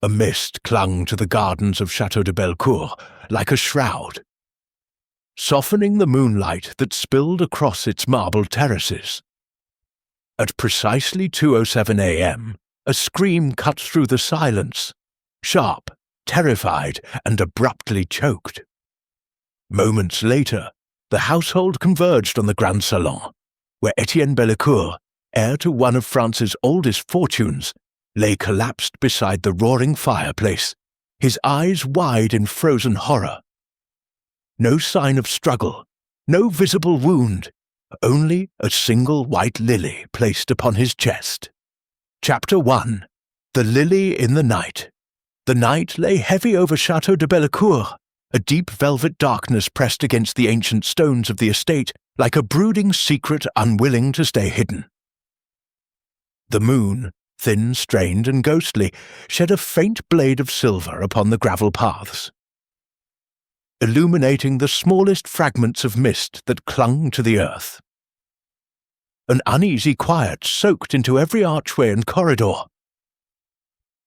A mist clung to the gardens of Chateau de Bellecour like a shroud, softening the moonlight that spilled across its marble terraces. At precisely 2:07 a.m., a scream cut through the silence, sharp, terrified, and abruptly choked. Moments later, the household converged on the Grand Salon, where Etienne Bellecour, heir to one of France's oldest fortunes, lay collapsed beside the roaring fireplace, his eyes wide in frozen horror. No sign of struggle, no visible wound, only a single white lily placed upon his chest. Chapter 1. The Lily in the Night. The night lay heavy over Chateau de Bellecour. A deep velvet darkness pressed against the ancient stones of the estate like a brooding secret unwilling to stay hidden. The moon, thin, strained, and ghostly, shed a faint blade of silver upon the gravel paths, illuminating the smallest fragments of mist that clung to the earth. An uneasy quiet soaked into every archway and corridor,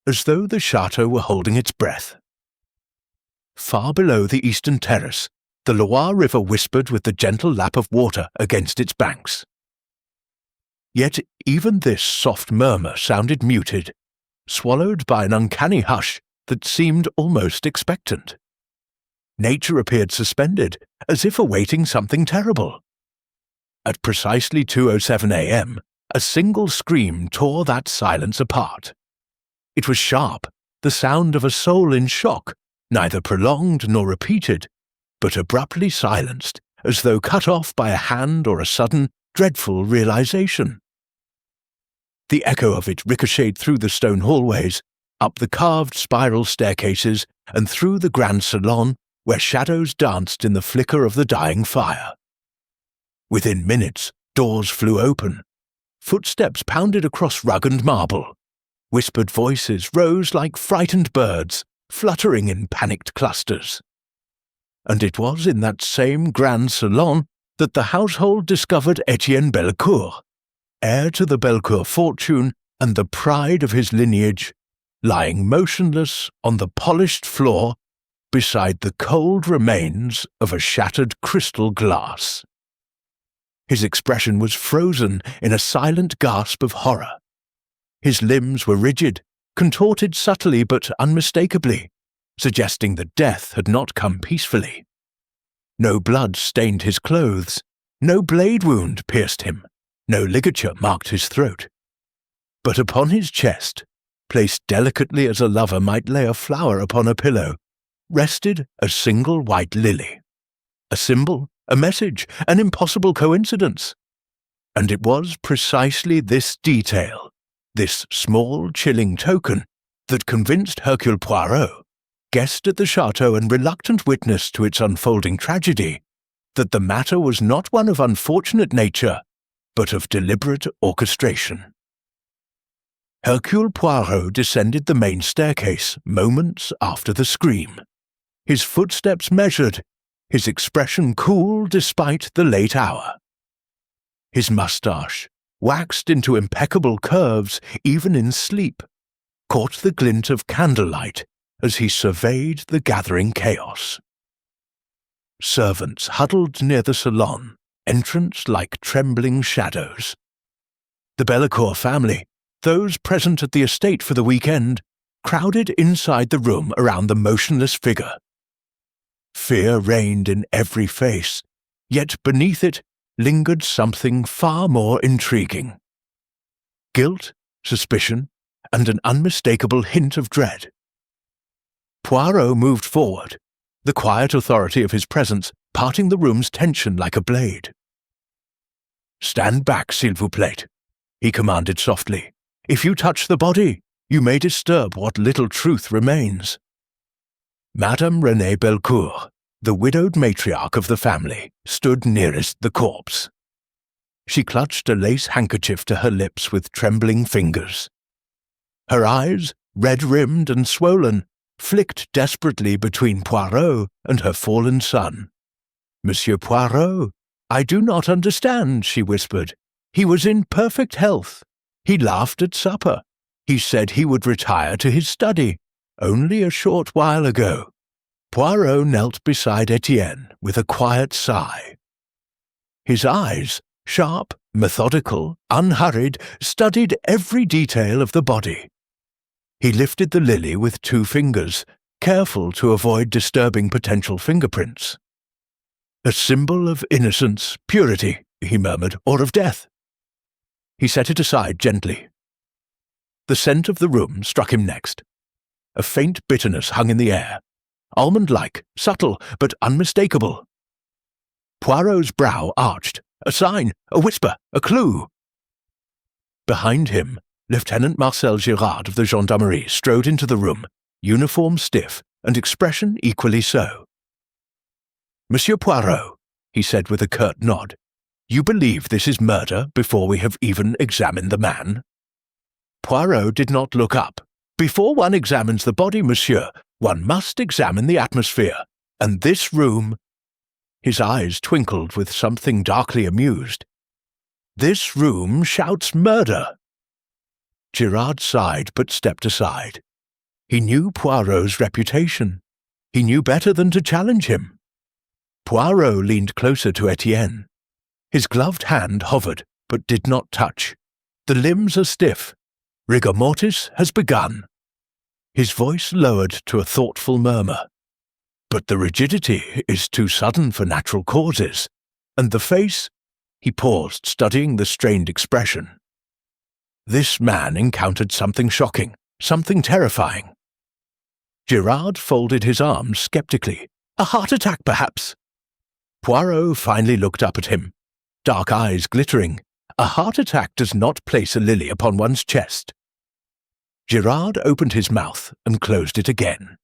as though the chateau were holding its breath. Far below the eastern terrace, the Loire River whispered with the gentle lap of water against its banks. Yet even this soft murmur sounded muted, swallowed by an uncanny hush that seemed almost expectant. Nature appeared suspended, as if awaiting something terrible. At precisely 2:07 a.m., a single scream tore that silence apart. It was sharp, the sound of a soul in shock, neither prolonged nor repeated, but abruptly silenced, as though cut off by a hand or a sudden, dreadful realization. The echo of it ricocheted through the stone hallways, up the carved spiral staircases, and through the grand salon, where shadows danced in the flicker of the dying fire. Within minutes, doors flew open. Footsteps pounded across rug and marble. Whispered voices rose like frightened birds, fluttering in panicked clusters. And it was in that same grand salon that the household discovered Etienne Bellecour, heir to the Bellecour fortune and the pride of his lineage, lying motionless on the polished floor beside the cold remains of a shattered crystal glass. His expression was frozen in a silent gasp of horror. His limbs were rigid, contorted subtly but unmistakably, suggesting that death had not come peacefully. No blood stained his clothes, no blade wound pierced him, no ligature marked his throat. But upon his chest, placed delicately as a lover might lay a flower upon a pillow, rested a single white lily. A symbol, a message, an impossible coincidence. And it was precisely this detail, this small, chilling token, that convinced Hercule Poirot, guest at the chateau and reluctant witness to its unfolding tragedy, that the matter was not one of unfortunate nature, but of deliberate orchestration. Hercule Poirot descended the main staircase moments after the scream. His footsteps measured, his expression cool despite the late hour. His moustache, waxed into impeccable curves even in sleep, caught the glint of candlelight as he surveyed the gathering chaos. Servants huddled near the salon, entrance like trembling shadows. The Bellecour family, those present at the estate for the weekend, crowded inside the room around the motionless figure. Fear reigned in every face, yet beneath it lingered something far more intriguing. Guilt, suspicion, and an unmistakable hint of dread. Poirot moved forward, the quiet authority of his presence parting the room's tension like a blade. "Stand back, s'il vous plaît," he commanded softly. "If you touch the body, you may disturb what little truth remains." Madame Renée Bellecour, the widowed matriarch of the family, stood nearest the corpse. She clutched a lace handkerchief to her lips with trembling fingers. Her eyes, red-rimmed and swollen, flicked desperately between Poirot and her fallen son. "Monsieur Poirot, I do not understand," she whispered. "He was in perfect health. He laughed at supper. He said he would retire to his study. Only a short while ago, Poirot knelt beside Etienne with a quiet sigh. His eyes, sharp, methodical, unhurried, studied every detail of the body. He lifted the lily with 2 fingers, careful to avoid disturbing potential fingerprints. "A symbol of innocence, purity," he murmured, "or of death." He set it aside gently. The scent of the room struck him next. A faint bitterness hung in the air, almond-like, subtle, but unmistakable. Poirot's brow arched. A sign, a whisper, a clue. Behind him, Lieutenant Marcel Girard of the Gendarmerie strode into the room, uniform stiff and expression equally so. "Monsieur Poirot," he said with a curt nod, "you believe this is murder before we have even examined the man?" Poirot did not look up. "Before one examines the body, monsieur, one must examine the atmosphere, and this room—" His eyes twinkled with something darkly amused. "This room shouts murder." Girard sighed but stepped aside. He knew Poirot's reputation. He knew better than to challenge him. Poirot leaned closer to Etienne. His gloved hand hovered, but did not touch. The limbs are stiff. Rigor mortis has begun. His voice lowered to a thoughtful murmur. But the rigidity is too sudden for natural causes. And the face? He paused, studying the strained expression. This man encountered something shocking, something terrifying. Girard folded his arms skeptically. A heart attack, perhaps? Poirot finally looked up at him, dark eyes glittering. A heart attack does not place a lily upon one's chest. Girard opened his mouth and closed it again.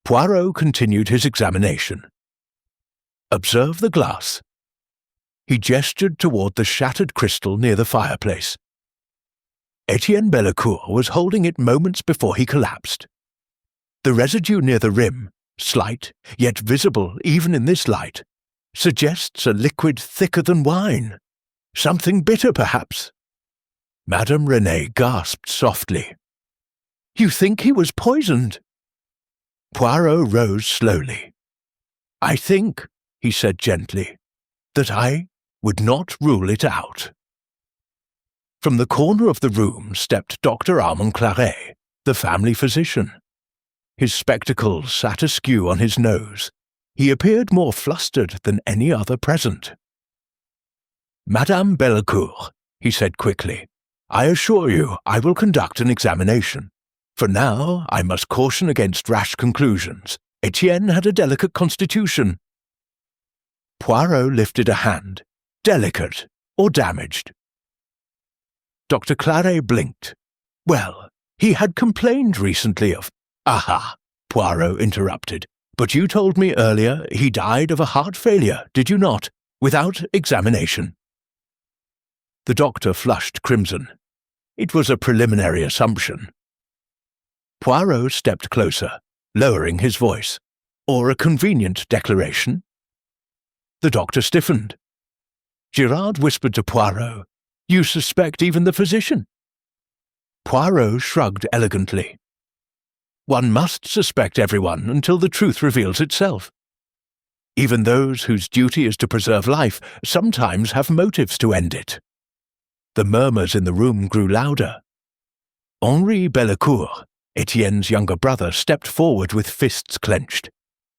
Poirot continued his examination. Observe the glass. He gestured toward the shattered crystal near the fireplace. Etienne Bellecourt was holding it moments before he collapsed. The residue near the rim, slight, yet visible even in this light, suggests a liquid thicker than wine. Something bitter, perhaps. Madame Renée gasped softly. "You think he was poisoned?" Poirot rose slowly. "I think," he said gently, "that I would not rule it out." From the corner of the room stepped Dr. Armand Claret, the family physician. His spectacles sat askew on his nose. He appeared more flustered than any other present. "Madame Bellecourt," he said quickly, "I assure you I will conduct an examination. For now, I must caution against rash conclusions. Etienne had a delicate constitution." Poirot lifted a hand. Delicate or damaged? Dr. Claret blinked. "Well, he had complained recently of—" "Aha," Poirot interrupted. "But you told me earlier he died of a heart failure, did you not, without examination?" The doctor flushed crimson. It was a preliminary assumption. Poirot stepped closer, lowering his voice. "Or a convenient declaration?" The doctor stiffened. Girard whispered to Poirot, "You suspect even the physician?" Poirot shrugged elegantly. "One must suspect everyone until the truth reveals itself. Even those whose duty is to preserve life sometimes have motives to end it." The murmurs in the room grew louder. Henri Bellecourt, Etienne's younger brother, stepped forward with fists clenched.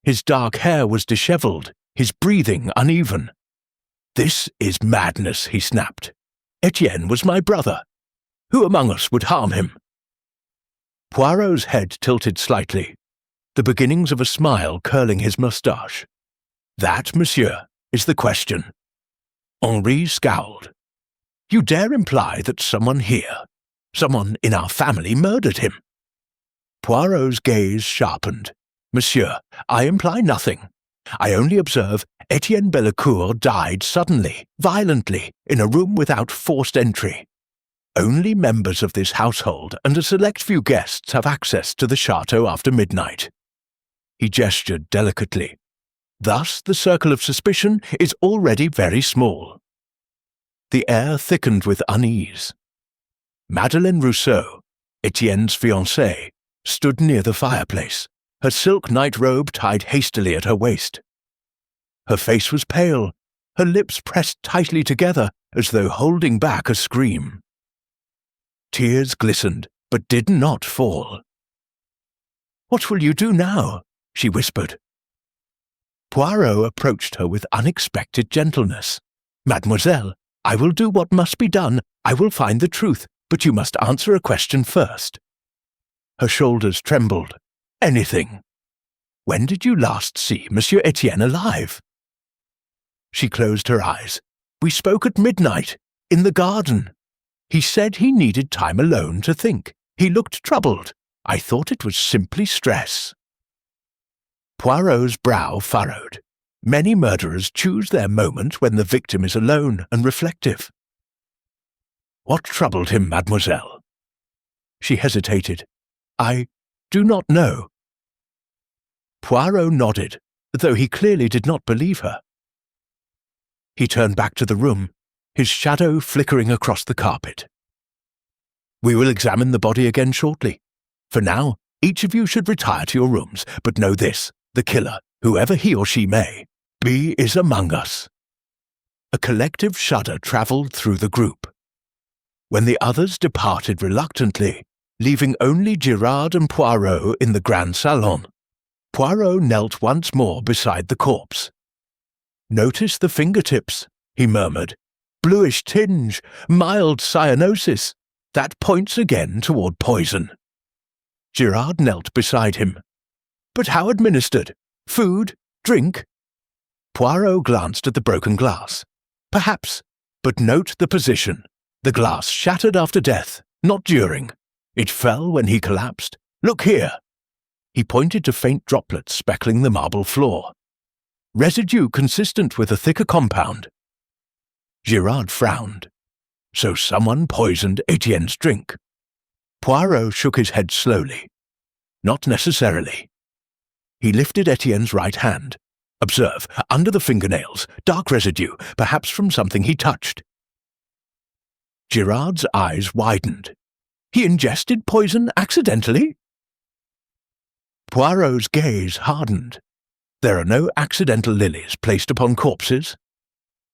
His dark hair was dishevelled, his breathing uneven. "This is madness," he snapped. "Etienne was my brother. Who among us would harm him?" Poirot's head tilted slightly, the beginnings of a smile curling his moustache. "That, monsieur, is the question." Henri scowled. "You dare imply that someone here, someone in our family, murdered him?" Poirot's gaze sharpened. "Monsieur, I imply nothing. I only observe Etienne Bellecourt died suddenly, violently, in a room without forced entry. Only members of this household and a select few guests have access to the chateau after midnight." He gestured delicately. "Thus the circle of suspicion is already very small." The air thickened with unease. Madeleine Rousseau, Etienne's fiancée, stood near the fireplace, her silk night-robe tied hastily at her waist. Her face was pale, her lips pressed tightly together as though holding back a scream. Tears glistened, but did not fall. "What will you do now?" she whispered. Poirot approached her with unexpected gentleness. "Mademoiselle, I will do what must be done. I will find the truth, but you must answer a question first." Her shoulders trembled. "Anything. When did you last see Monsieur Etienne alive?" She closed her eyes. "We spoke at midnight, in the garden. He said he needed time alone to think. He looked troubled. I thought it was simply stress." Poirot's brow furrowed. Many murderers choose their moment when the victim is alone and reflective. "What troubled him, mademoiselle?" She hesitated. "I do not know." Poirot nodded, though he clearly did not believe her. He turned back to the room, his shadow flickering across the carpet. "We will examine the body again shortly. For now, each of you should retire to your rooms, but know this, the killer, whoever he or she may be, is among us." A collective shudder travelled through the group. When the others departed reluctantly, leaving only Girard and Poirot in the grand salon, Poirot knelt once more beside the corpse. "Notice the fingertips," he murmured. "Bluish tinge, mild cyanosis. That points again toward poison." Girard knelt beside him. "But how administered? Food? Drink?" Poirot glanced at the broken glass. "Perhaps, but note the position. The glass shattered after death, not during. It fell when he collapsed. Look here." He pointed to faint droplets speckling the marble floor. "Residue consistent with a thicker compound." Girard frowned. So someone poisoned Etienne's drink. Poirot shook his head slowly. "Not necessarily." He lifted Etienne's right hand. "Observe, under the fingernails, dark residue, perhaps from something he touched." Girard's eyes widened. "He ingested poison accidentally?" Poirot's gaze hardened. "There are no accidental lilies placed upon corpses."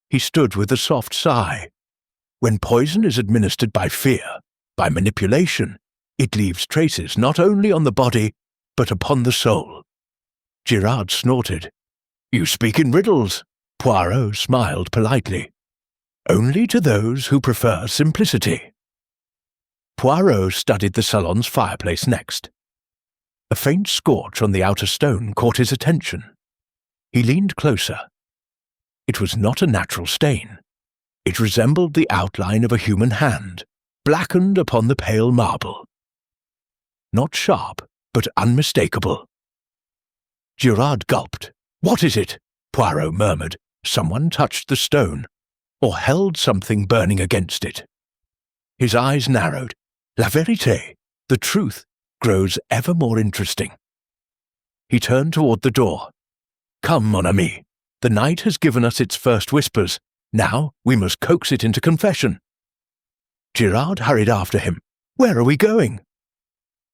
He stood with a soft sigh. "When poison is administered by fear, by manipulation, it leaves traces not only on the body, but upon the soul." Girard snorted. "You speak in riddles." Poirot smiled politely. "Only to those who prefer simplicity." Poirot studied the salon's fireplace next. A faint scorch on the outer stone caught his attention. He leaned closer. It was not a natural stain. It resembled the outline of a human hand, blackened upon the pale marble. Not sharp, but unmistakable. Girard gulped. "What is it?" Poirot murmured. Someone touched the stone, or held something burning against it. His eyes narrowed. "La vérité, the truth, grows ever more interesting." He turned toward the door. "Come, mon ami. The night has given us its first whispers. Now we must coax it into confession." Girard hurried after him. "Where are we going?"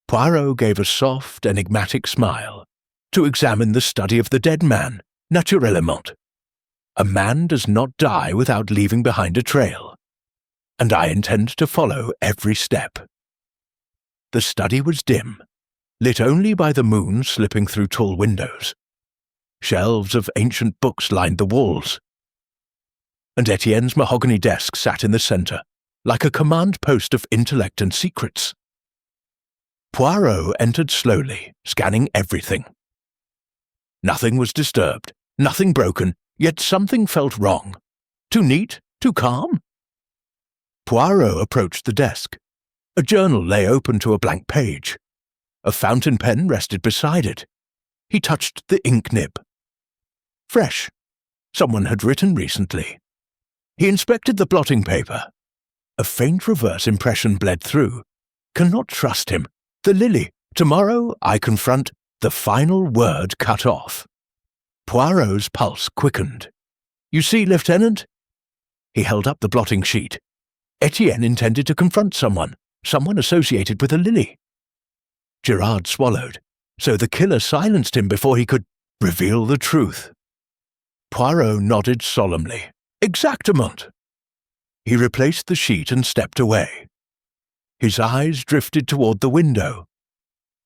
Poirot gave a soft, enigmatic smile. "To examine the study of the dead man, naturellement. A man does not die without leaving behind a trail. And I intend to follow every step." The study was dim, lit only by the moon slipping through tall windows. Shelves of ancient books lined the walls. And Etienne's mahogany desk sat in the centre, like a command post of intellect and secrets. Poirot entered slowly, scanning everything. Nothing was disturbed, nothing broken, yet something felt wrong. Too neat? Too calm? Poirot approached the desk. A journal lay open to a blank page. A fountain pen rested beside it. He touched the ink nib. Fresh. Someone had written recently. He inspected the blotting paper. A faint reverse impression bled through. Cannot trust him. The lily. Tomorrow I confront the final word cut off. Poirot's pulse quickened. "You see, Lieutenant?" He held up the blotting sheet. Etienne intended to confront someone associated with a lily. Gerard swallowed, so the killer silenced him before he could reveal the truth. Poirot nodded solemnly. Exactement. He replaced the sheet and stepped away. His eyes drifted toward the window.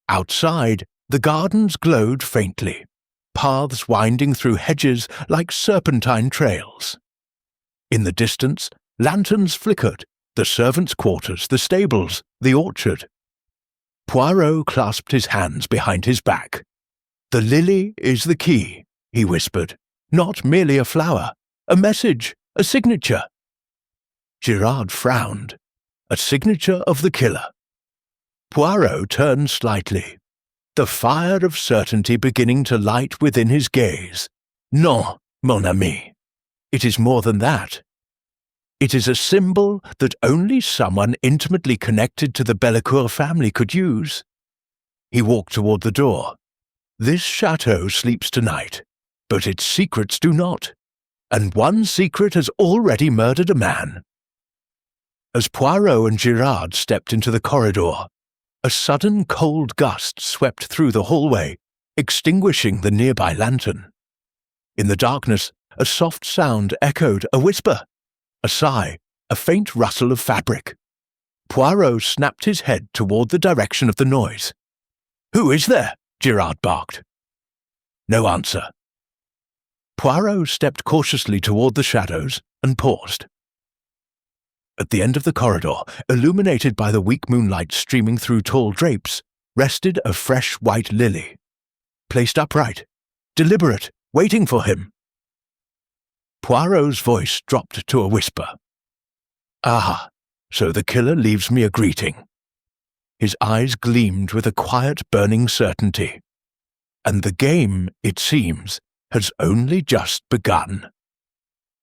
Outside, the gardens glowed faintly, paths winding through hedges like serpentine trails. In the distance, lanterns flickered, the servants' quarters, the stables, the orchard. Poirot clasped his hands behind his back. "The lily is the key," he whispered. "Not merely a flower, a message, a signature." Gerard frowned. A signature of the killer. Poirot turned slightly, the fire of certainty beginning to light within his gaze. "Non, mon ami. It is more than that. It is a symbol that only someone intimately connected to the Bellecourt family could use." He walked toward the door. "This chateau sleeps tonight, but its secrets do not, and one secret has already murdered a man." As Poirot and Gerard stepped into the corridor, a sudden cold gust swept through the hallway, extinguishing the nearby lantern. In the darkness, a soft sound echoed, a whisper, a sigh, a faint rustle of fabric. Poirot snapped his head toward the direction of the noise. "Who is there?" Gerard barked. No answer. Poirot stepped cautiously toward the shadows and paused. At the end of the corridor, illuminated by the weak moonlight streaming through tall drapes, rested a fresh white lily, placed upright, deliberate, waiting for him. Poirot's voice dropped to a whisper. "Ah, so the killer leaves me a greeting." His eyes gleamed with a quiet, burning certainty. And the game, it seems, has only just begun.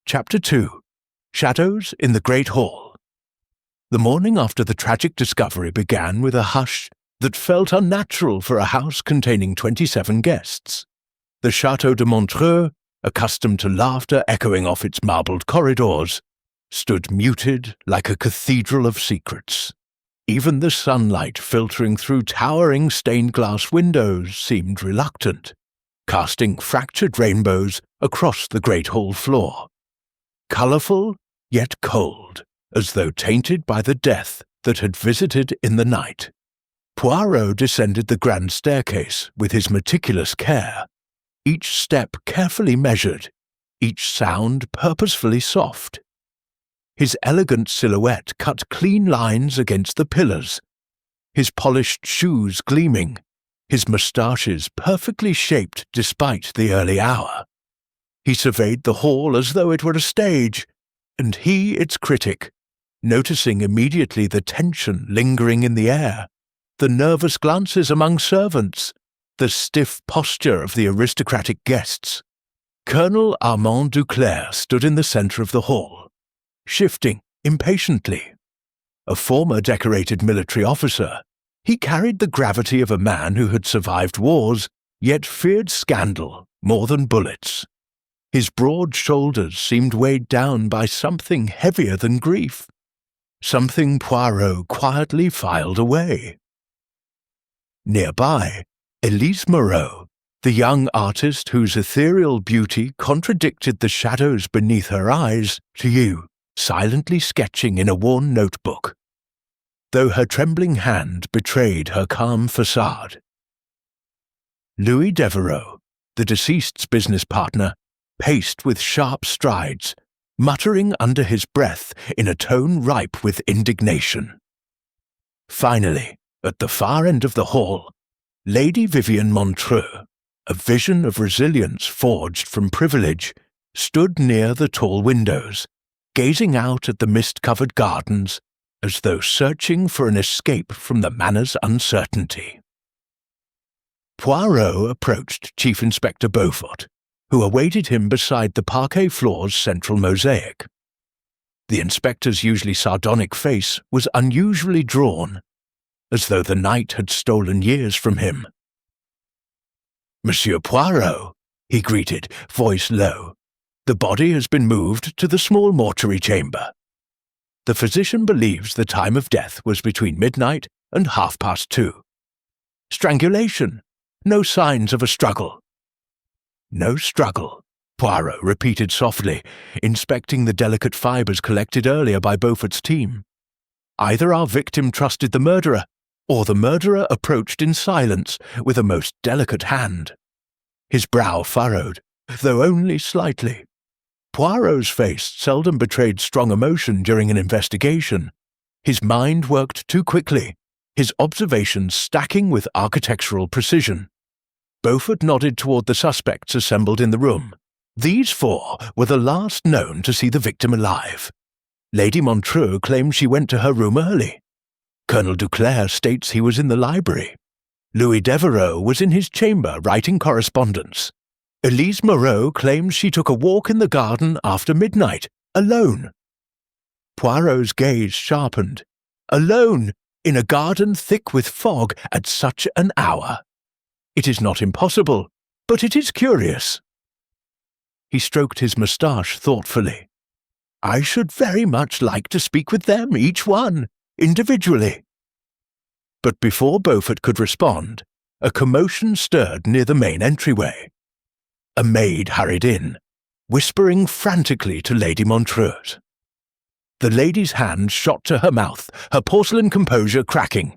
Chapter 2. Shadows in the Great Hall. The morning after the tragic discovery began with a hush that felt unnatural for a house containing 27 guests. The Chateau de Montreux, accustomed to laughter echoing off its marbled corridors, stood muted like a cathedral of secrets. Even the sunlight filtering through towering stained-glass windows seemed reluctant, casting fractured rainbows across the great hall floor. Colourful, yet cold, as though tainted by the death that had visited in the night. Poirot descended the grand staircase with his meticulous care, each step carefully measured, each sound purposefully soft. His elegant silhouette cut clean lines against the pillars, his polished shoes gleaming, his moustaches perfectly shaped despite the early hour. He surveyed the hall as though it were a stage, and he its critic, noticing immediately the tension lingering in the air, the nervous glances among servants, the stiff posture of the aristocratic guests. Colonel Armand Duclair stood in the centre of the hall, shifting impatiently. A former decorated military officer, he carried the gravity of a man who had survived wars, yet feared scandal more than bullets. His broad shoulders seemed weighed down by something heavier than grief, something Poirot quietly filed away. Nearby, Elise Moreau, the young artist whose ethereal beauty contradicted the shadows beneath her eyes, silently sketching in a worn notebook, though her trembling hand betrayed her calm facade. Louis Devereux, the deceased's business partner, paced with sharp strides, muttering under his breath in a tone ripe with indignation. Finally, at the far end of the hall, Lady Vivienne Montreux, a vision of resilience forged from privilege, stood near the tall windows, gazing out at the mist-covered gardens as though searching for an escape from the manor's uncertainty. Poirot approached Chief Inspector Beaufort, who awaited him beside the parquet floor's central mosaic. The inspector's usually sardonic face was unusually drawn, as though the night had stolen years from him. "Monsieur Poirot," he greeted, voice low, "the body has been moved to the small mortuary chamber. The physician believes the time of death was between midnight and 2:30. Strangulation. No signs of a struggle." "No struggle," Poirot repeated softly, inspecting the delicate fibres collected earlier by Beaufort's team. "Either our victim trusted the murderer, or the murderer approached in silence with a most delicate hand." His brow furrowed, though only slightly. Poirot's face seldom betrayed strong emotion during an investigation. His mind worked too quickly, his observations stacking with architectural precision. Beaufort nodded toward the suspects assembled in the room. These 4 were the last known to see the victim alive. Lady Montreux claims she went to her room early. Colonel Duclair states he was in the library. Louis Devereux was in his chamber writing correspondence. Elise Moreau claims she took a walk in the garden after midnight, alone. Poirot's gaze sharpened. Alone, in a garden thick with fog at such an hour. It is not impossible, but it is curious. He stroked his moustache thoughtfully. "I should very much like to speak with them, each one, individually." But before Beaufort could respond, a commotion stirred near the main entryway. A maid hurried in, whispering frantically to Lady Montreux. The lady's hand shot to her mouth, her porcelain composure cracking.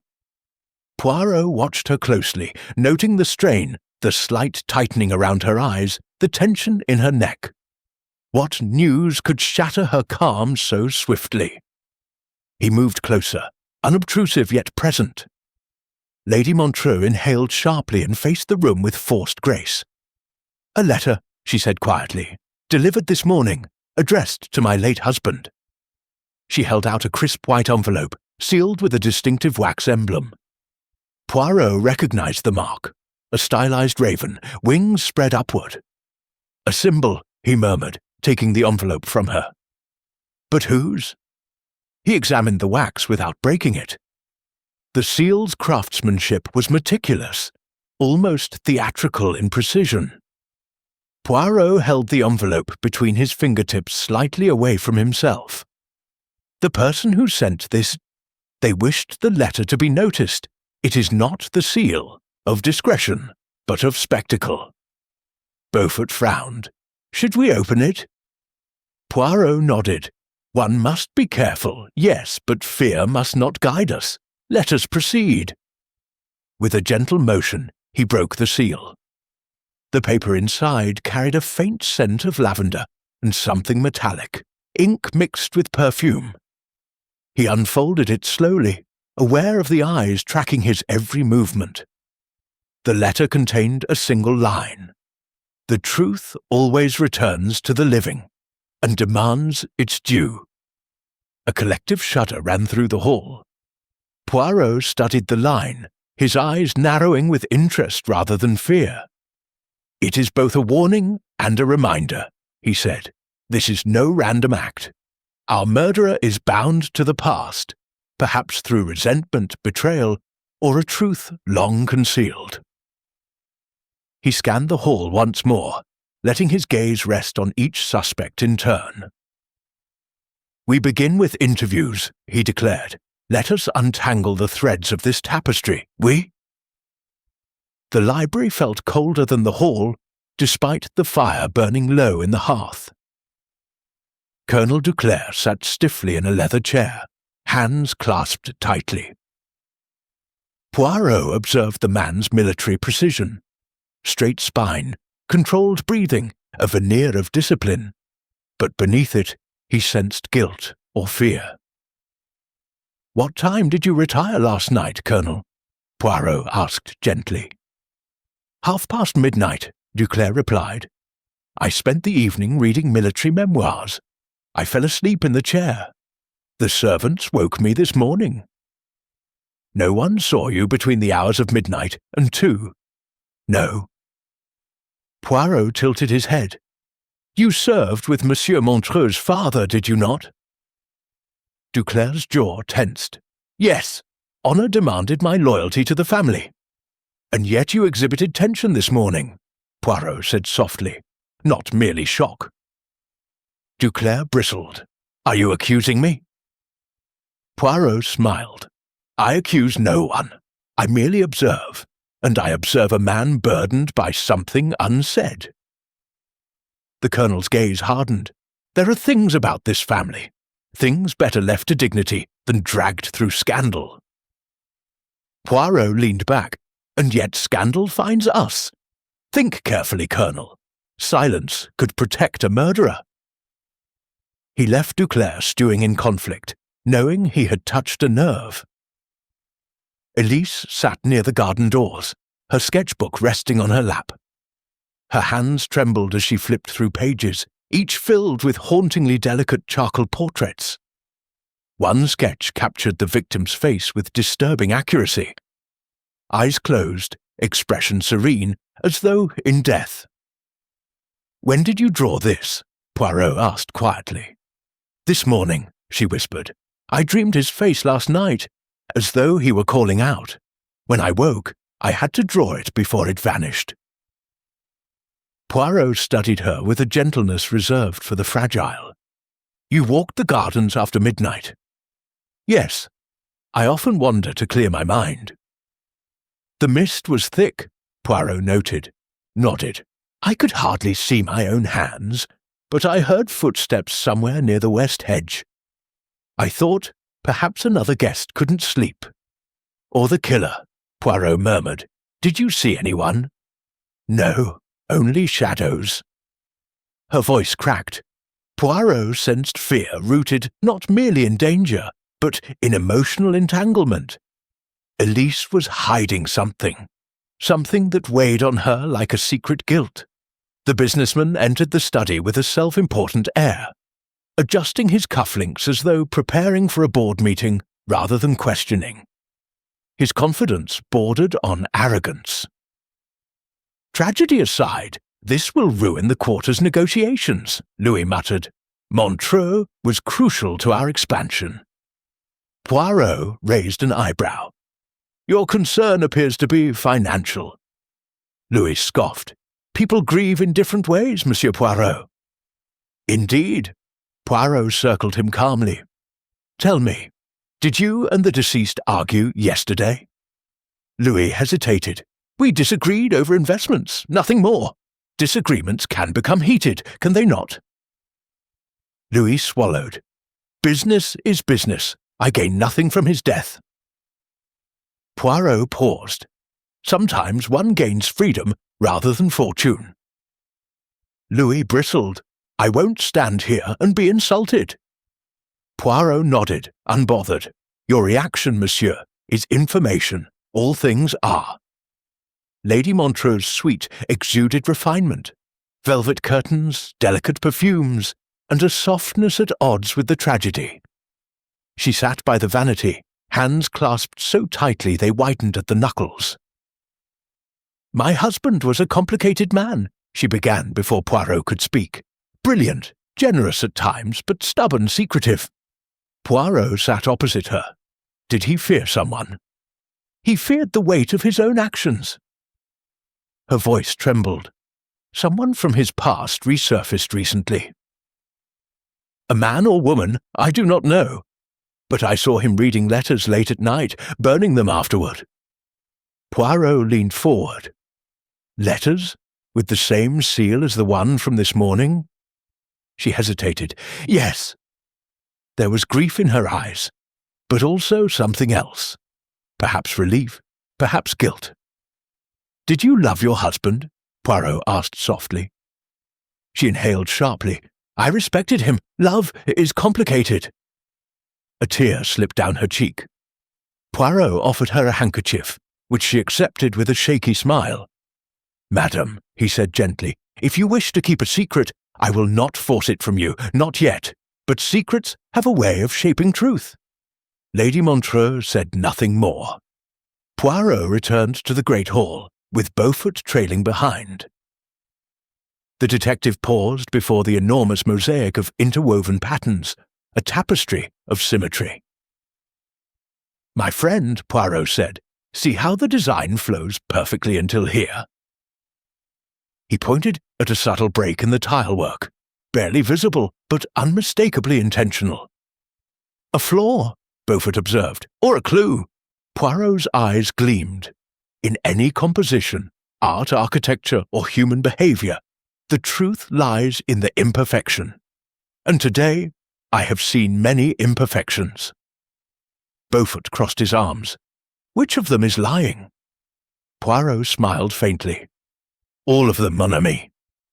Poirot watched her closely, noting the strain, the slight tightening around her eyes, the tension in her neck. What news could shatter her calm so swiftly? He moved closer, unobtrusive yet present. Lady Montreux inhaled sharply and faced the room with forced grace. "A letter," she said quietly, "delivered this morning, addressed to my late husband." She held out a crisp white envelope, sealed with a distinctive wax emblem. Poirot recognized the mark, a stylized raven, wings spread upward. "A symbol," he murmured, taking the envelope from her. "But whose?" He examined the wax without breaking it. The seal's craftsmanship was meticulous, almost theatrical in precision. Poirot held the envelope between his fingertips slightly away from himself. "The person who sent this, they wished the letter to be noticed. It is not the seal of discretion, but of spectacle." Beaufort frowned. "Should we open it?" Poirot nodded. "One must be careful, yes, but fear must not guide us. Let us proceed." With a gentle motion, he broke the seal. The paper inside carried a faint scent of lavender and something metallic, ink mixed with perfume. He unfolded it slowly, aware of the eyes tracking his every movement. The letter contained a single line. "The truth always returns to the living, and demands its due." A collective shudder ran through the hall. Poirot studied the line, his eyes narrowing with interest rather than fear. "It is both a warning and a reminder," he said. "This is no random act. Our murderer is bound to the past, perhaps through resentment, betrayal, or a truth long concealed." He scanned the hall once more, letting his gaze rest on each suspect in turn. "We begin with interviews," he declared. "Let us untangle the threads of this tapestry, we?" The library felt colder than the hall, despite the fire burning low in the hearth. Colonel Duclair sat stiffly in a leather chair, hands clasped tightly. Poirot observed the man's military precision. Straight spine, controlled breathing, a veneer of discipline. But beneath it, he sensed guilt or fear. "What time did you retire last night, Colonel?" Poirot asked gently. "Half-past midnight," Duclair replied. "I spent the evening reading military memoirs. I fell asleep in the chair. The servants woke me this morning." "No one saw you between the hours of midnight and 2? "No." Poirot tilted his head. "You served with Monsieur Montreux's father, did you not?" Duclair's jaw tensed. "Yes, honour demanded my loyalty to the family." "And yet you exhibited tension this morning," Poirot said softly, "not merely shock." Duclair bristled. "Are you accusing me?" Poirot smiled. "I accuse no one. I merely observe. and I observe a man burdened by something unsaid." The Colonel's gaze hardened. There are things about this family, things better left to dignity than dragged through scandal. Poirot leaned back. "And yet scandal finds us. Think carefully, Colonel. Silence could protect a murderer." He left Duclair stewing in conflict, knowing he had touched a nerve. Elise sat near the garden doors, her sketchbook resting on her lap. Her hands trembled as she flipped through pages, each filled with hauntingly delicate charcoal portraits. One sketch captured the victim's face with disturbing accuracy. Eyes closed, expression serene, as though in death. "When did you draw this?" Poirot asked quietly. "This morning," she whispered. "I dreamed his face last night, as though he were calling out. When I woke, I had to draw it before it vanished." Poirot studied her with a gentleness reserved for the fragile. "You walked the gardens after midnight?" "Yes. I often wander to clear my mind." "The mist was thick," Poirot nodded. "I could hardly see my own hands, but I heard footsteps somewhere near the west hedge. I thought perhaps another guest couldn't sleep." "Or the killer," Poirot murmured. "Did you see anyone?" "No, only shadows." Her voice cracked. Poirot sensed fear rooted not merely in danger, but in emotional entanglement. Elise was hiding something that weighed on her like a secret guilt. The businessman entered the study with a self-important air, adjusting his cufflinks as though preparing for a board meeting rather than questioning. His confidence bordered on arrogance. "Tragedy aside, this will ruin the quarter's negotiations," Louis muttered. "Montreux was crucial to our expansion." Poirot raised an eyebrow. "Your concern appears to be financial." Louis scoffed. "People grieve in different ways, Monsieur Poirot." "Indeed." Poirot circled him calmly. "Tell me, did you and the deceased argue yesterday?" Louis hesitated. "We disagreed over investments, nothing more. Disagreements can become heated, can they not?" Louis swallowed. "Business is business. I gain nothing from his death." Poirot paused. Sometimes one gains freedom rather than fortune. Louis bristled. "I won't stand here and be insulted." Poirot nodded, unbothered. "Your reaction, monsieur, is information. All things are." Lady Montreux's suite exuded refinement. Velvet curtains, delicate perfumes, and a softness at odds with the tragedy. She sat by the vanity, hands clasped so tightly they whitened at the knuckles. "My husband was a complicated man," she began before Poirot could speak. "Brilliant, generous at times, but stubborn, secretive." Poirot sat opposite her. Did he fear someone? He feared the weight of his own actions. Her voice trembled. Someone from his past resurfaced recently. "A man or woman, I do not know. But I saw him reading letters late at night, burning them afterward." Poirot leaned forward. "Letters? With the same seal as the one from this morning?" She hesitated. "Yes." There was grief in her eyes, but also something else. Perhaps relief, perhaps guilt. "Did you love your husband?" Poirot asked softly. She inhaled sharply. "I respected him. Love is complicated." A tear slipped down her cheek. Poirot offered her a handkerchief, which she accepted with a shaky smile. "Madam," he said gently, "if you wish to keep a secret, I will not force it from you, not yet, but secrets have a way of shaping truth." Lady Montreux said nothing more. Poirot returned to the great hall, with Beaufort trailing behind. The detective paused before the enormous mosaic of interwoven patterns, a tapestry of symmetry. "My friend," Poirot said, "see how the design flows perfectly until here." He pointed at a subtle break in the tilework, barely visible, but unmistakably intentional. "A flaw," Beaufort observed, "or a clue." Poirot's eyes gleamed. In any composition, art, architecture, or human behavior, the truth lies in the imperfection. And today, I have seen many imperfections. Beaufort crossed his arms. Which of them is lying? Poirot smiled faintly. All of them, mon ami.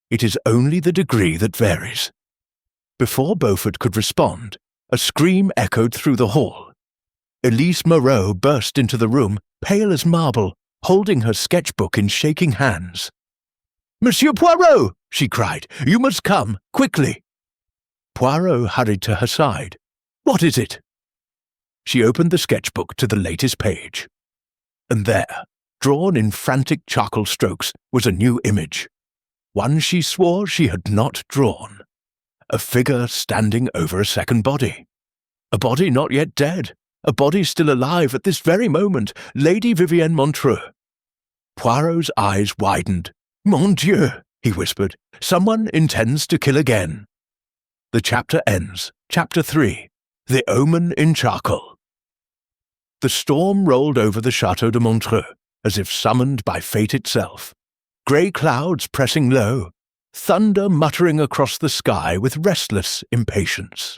It is only the degree that varies. Before Beaufort could respond, a scream echoed through the hall. Elise Moreau burst into the room, pale as marble, holding her sketchbook in shaking hands. "Monsieur Poirot!" she cried. "You must come, quickly!" Poirot hurried to her side. "What is it?" She opened the sketchbook to the latest page. And there, drawn in frantic charcoal strokes, was a new image. One she swore she had not drawn. A figure standing over a second body. A body not yet dead. A body still alive at this very moment, Lady Vivienne Montreux. Poirot's eyes widened. "Mon Dieu," he whispered, "someone intends to kill again." The chapter ends. Chapter 3. The Omen in Charcoal. The storm rolled over the Chateau de Montreux, as if summoned by fate itself. Grey clouds pressing low, thunder muttering across the sky with restless impatience.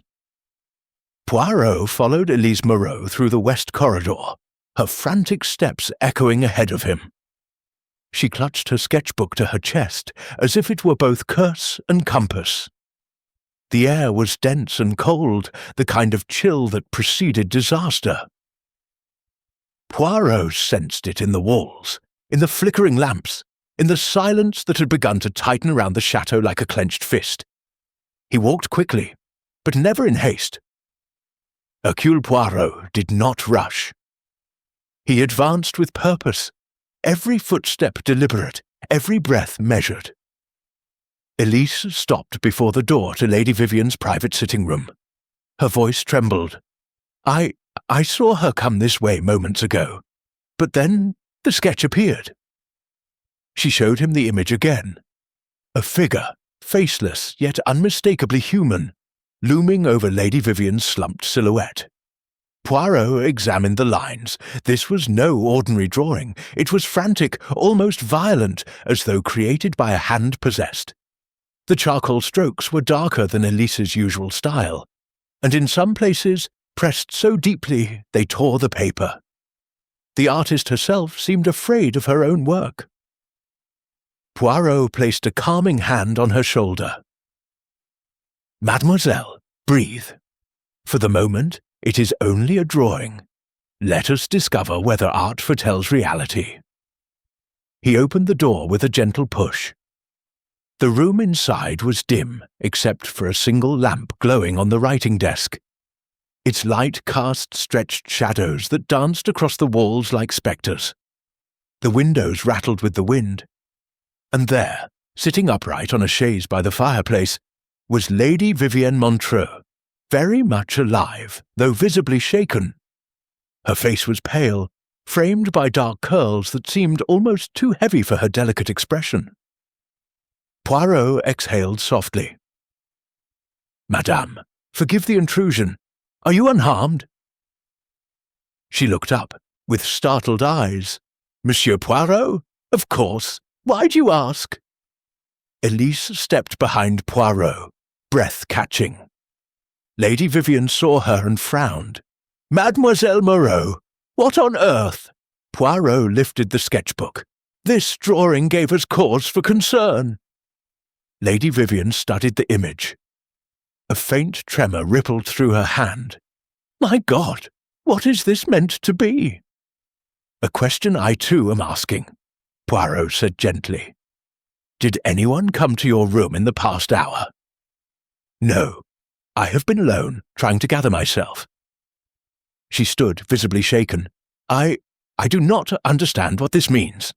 Poirot followed Elise Moreau through the west corridor, her frantic steps echoing ahead of him. She clutched her sketchbook to her chest, as if it were both curse and compass. The air was dense and cold, the kind of chill that preceded disaster. Poirot sensed it in the walls, in the flickering lamps, in the silence that had begun to tighten around the chateau like a clenched fist. He walked quickly, but never in haste. Hercule Poirot did not rush. He advanced with purpose, every footstep deliberate, every breath measured. Elise stopped before the door to Lady Vivienne's private sitting room. Her voice trembled. I saw her come this way moments ago, but then the sketch appeared." She showed him the image again. A figure, faceless yet unmistakably human, looming over Lady Vivienne's slumped silhouette. Poirot examined the lines. This was no ordinary drawing. It was frantic, almost violent, as though created by a hand possessed. The charcoal strokes were darker than Elise's usual style, and in some places pressed so deeply they tore the paper. The artist herself seemed afraid of her own work. Poirot placed a calming hand on her shoulder. "Mademoiselle, breathe. For the moment, it is only a drawing. Let us discover whether art foretells reality." He opened the door with a gentle push. The room inside was dim, except for a single lamp glowing on the writing desk. Its light cast stretched shadows that danced across the walls like spectres. The windows rattled with the wind. And there, sitting upright on a chaise by the fireplace, was Lady Vivienne Montreux, very much alive, though visibly shaken. Her face was pale, framed by dark curls that seemed almost too heavy for her delicate expression. Poirot exhaled softly. "Madame, forgive the intrusion. Are you unharmed?" She looked up, with startled eyes. "Monsieur Poirot? Of course. Why do you ask?" Elise stepped behind Poirot, breath catching. Lady Vivienne saw her and frowned. "Mademoiselle Moreau, what on earth?" Poirot lifted the sketchbook. "This drawing gave us cause for concern." Lady Vivienne studied the image. A faint tremor rippled through her hand. "My God, what is this meant to be?" "A question I too am asking," Poirot said gently. "Did anyone come to your room in the past hour?" "No. I have been alone, trying to gather myself." She stood, visibly shaken. I do not understand what this means."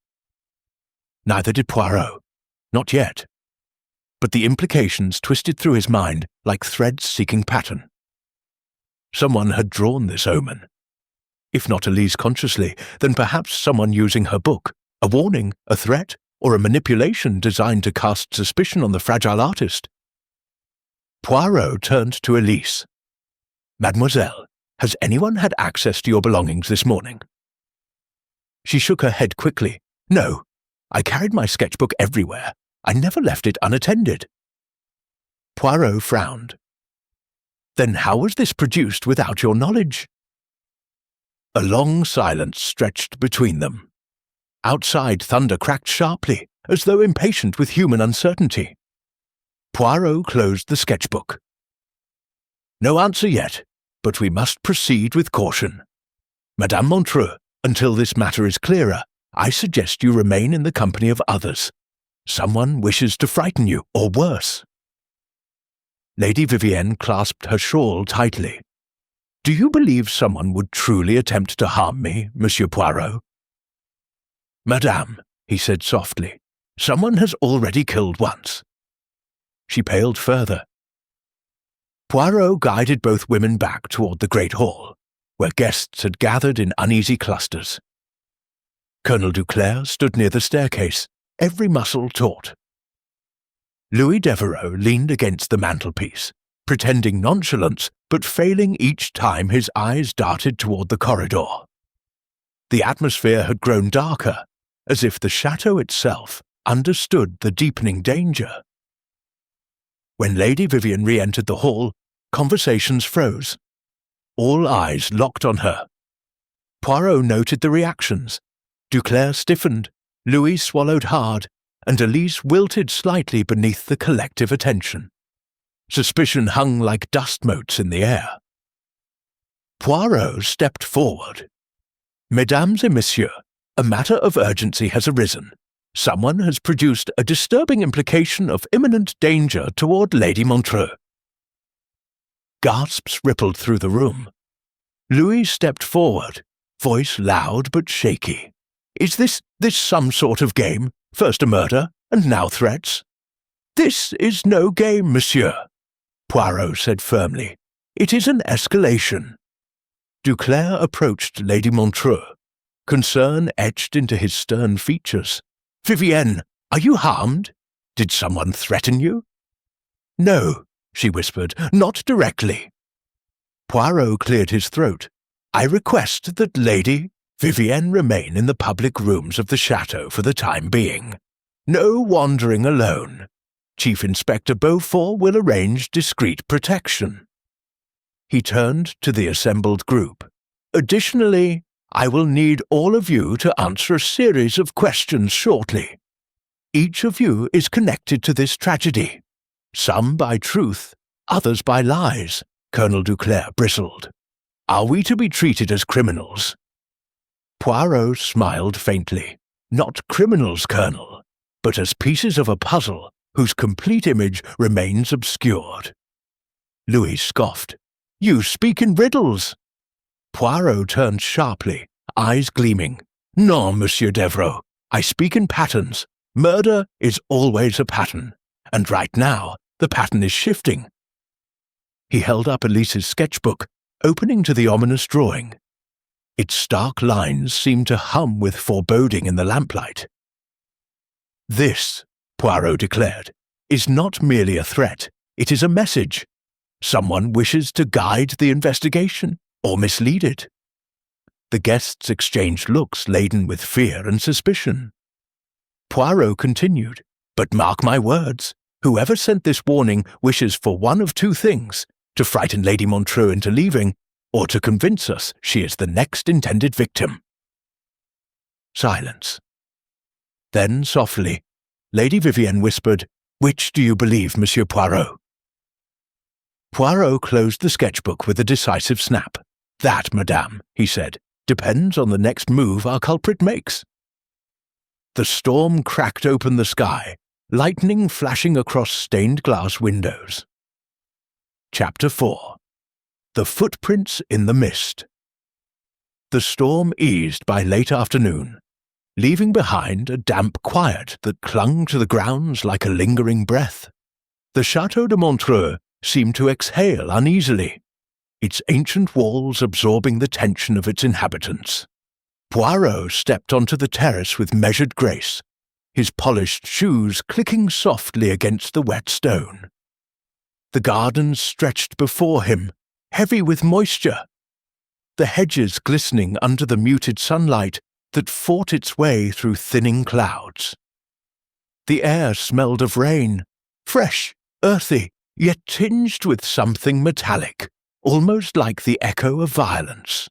Neither did Poirot. Not yet. But the implications twisted through his mind like threads seeking pattern. Someone had drawn this omen. If not Elise consciously, then perhaps someone using her book, a warning, a threat, or a manipulation designed to cast suspicion on the fragile artist. Poirot turned to Elise. "Mademoiselle, has anyone had access to your belongings this morning?" She shook her head quickly. "No, I carried my sketchbook everywhere. I never left it unattended." Poirot frowned. "Then how was this produced without your knowledge?" A long silence stretched between them. Outside, thunder cracked sharply, as though impatient with human uncertainty. Poirot closed the sketchbook. "No answer yet, but we must proceed with caution. Madame Montreux, until this matter is clearer, I suggest you remain in the company of others. Someone wishes to frighten you, or worse." Lady Vivienne clasped her shawl tightly. "Do you believe someone would truly attempt to harm me, Monsieur Poirot?" "Madame," he said softly, "someone has already killed once." She paled further. Poirot guided both women back toward the great hall, where guests had gathered in uneasy clusters. Colonel Duclair stood near the staircase, every muscle taut. Louis Devereux leaned against the mantelpiece, pretending nonchalance but failing each time his eyes darted toward the corridor. The atmosphere had grown darker, as if the chateau itself understood the deepening danger. When Lady Vivienne re-entered the hall, conversations froze. All eyes locked on her. Poirot noted the reactions. Duclair stiffened, Louis swallowed hard, and Elise wilted slightly beneath the collective attention. Suspicion hung like dust motes in the air. Poirot stepped forward. "Mesdames et messieurs, a matter of urgency has arisen. Someone has produced a disturbing implication of imminent danger toward Lady Montreux." Gasps rippled through the room. Louis stepped forward, voice loud but shaky. "Is this some sort of game? First a murder, and now threats?" "This is no game, monsieur," Poirot said firmly. "It is an escalation." Duclair approached Lady Montreux. Concern etched into his stern features. "Vivienne, are you harmed? Did someone threaten you?" "No," she whispered, "not directly." Poirot cleared his throat. "I request that Lady Vivienne remain in the public rooms of the chateau for the time being. No wandering alone. Chief Inspector Beaufort will arrange discreet protection." He turned to the assembled group. "Additionally, I will need all of you to answer a series of questions shortly. Each of you is connected to this tragedy. Some by truth, others by lies," Colonel Duclair bristled. "Are we to be treated as criminals?" Poirot smiled faintly. "Not criminals, Colonel, but as pieces of a puzzle whose complete image remains obscured." Louis scoffed. "You speak in riddles." Poirot turned sharply, eyes gleaming. "Non, Monsieur Devereux, I speak in patterns. Murder is always a pattern, and right now the pattern is shifting." He held up Elise's sketchbook, opening to the ominous drawing. Its stark lines seemed to hum with foreboding in the lamplight. "This," Poirot declared, "is not merely a threat, it is a message. Someone wishes to guide the investigation, or mislead it." The guests exchanged looks laden with fear and suspicion. Poirot continued, "But mark my words, whoever sent this warning wishes for one of two things, to frighten Lady Montreux into leaving, or to convince us she is the next intended victim." Silence. Then, softly, Lady Vivienne whispered, "Which do you believe, Monsieur Poirot?" Poirot closed the sketchbook with a decisive snap. "That, madame," he said, "depends on the next move our culprit makes." The storm cracked open the sky, lightning flashing across stained glass windows. Chapter 4. The Footprints in the Mist. The storm eased by late afternoon, leaving behind a damp quiet that clung to the grounds like a lingering breath. The Chateau de Montreux seemed to exhale uneasily, its ancient walls absorbing the tension of its inhabitants. Poirot stepped onto the terrace with measured grace, his polished shoes clicking softly against the wet stone. The garden stretched before him, heavy with moisture. The hedges glistening under the muted sunlight that fought its way through thinning clouds. The air smelled of rain, fresh, earthy, yet tinged with something metallic, almost like the echo of violence.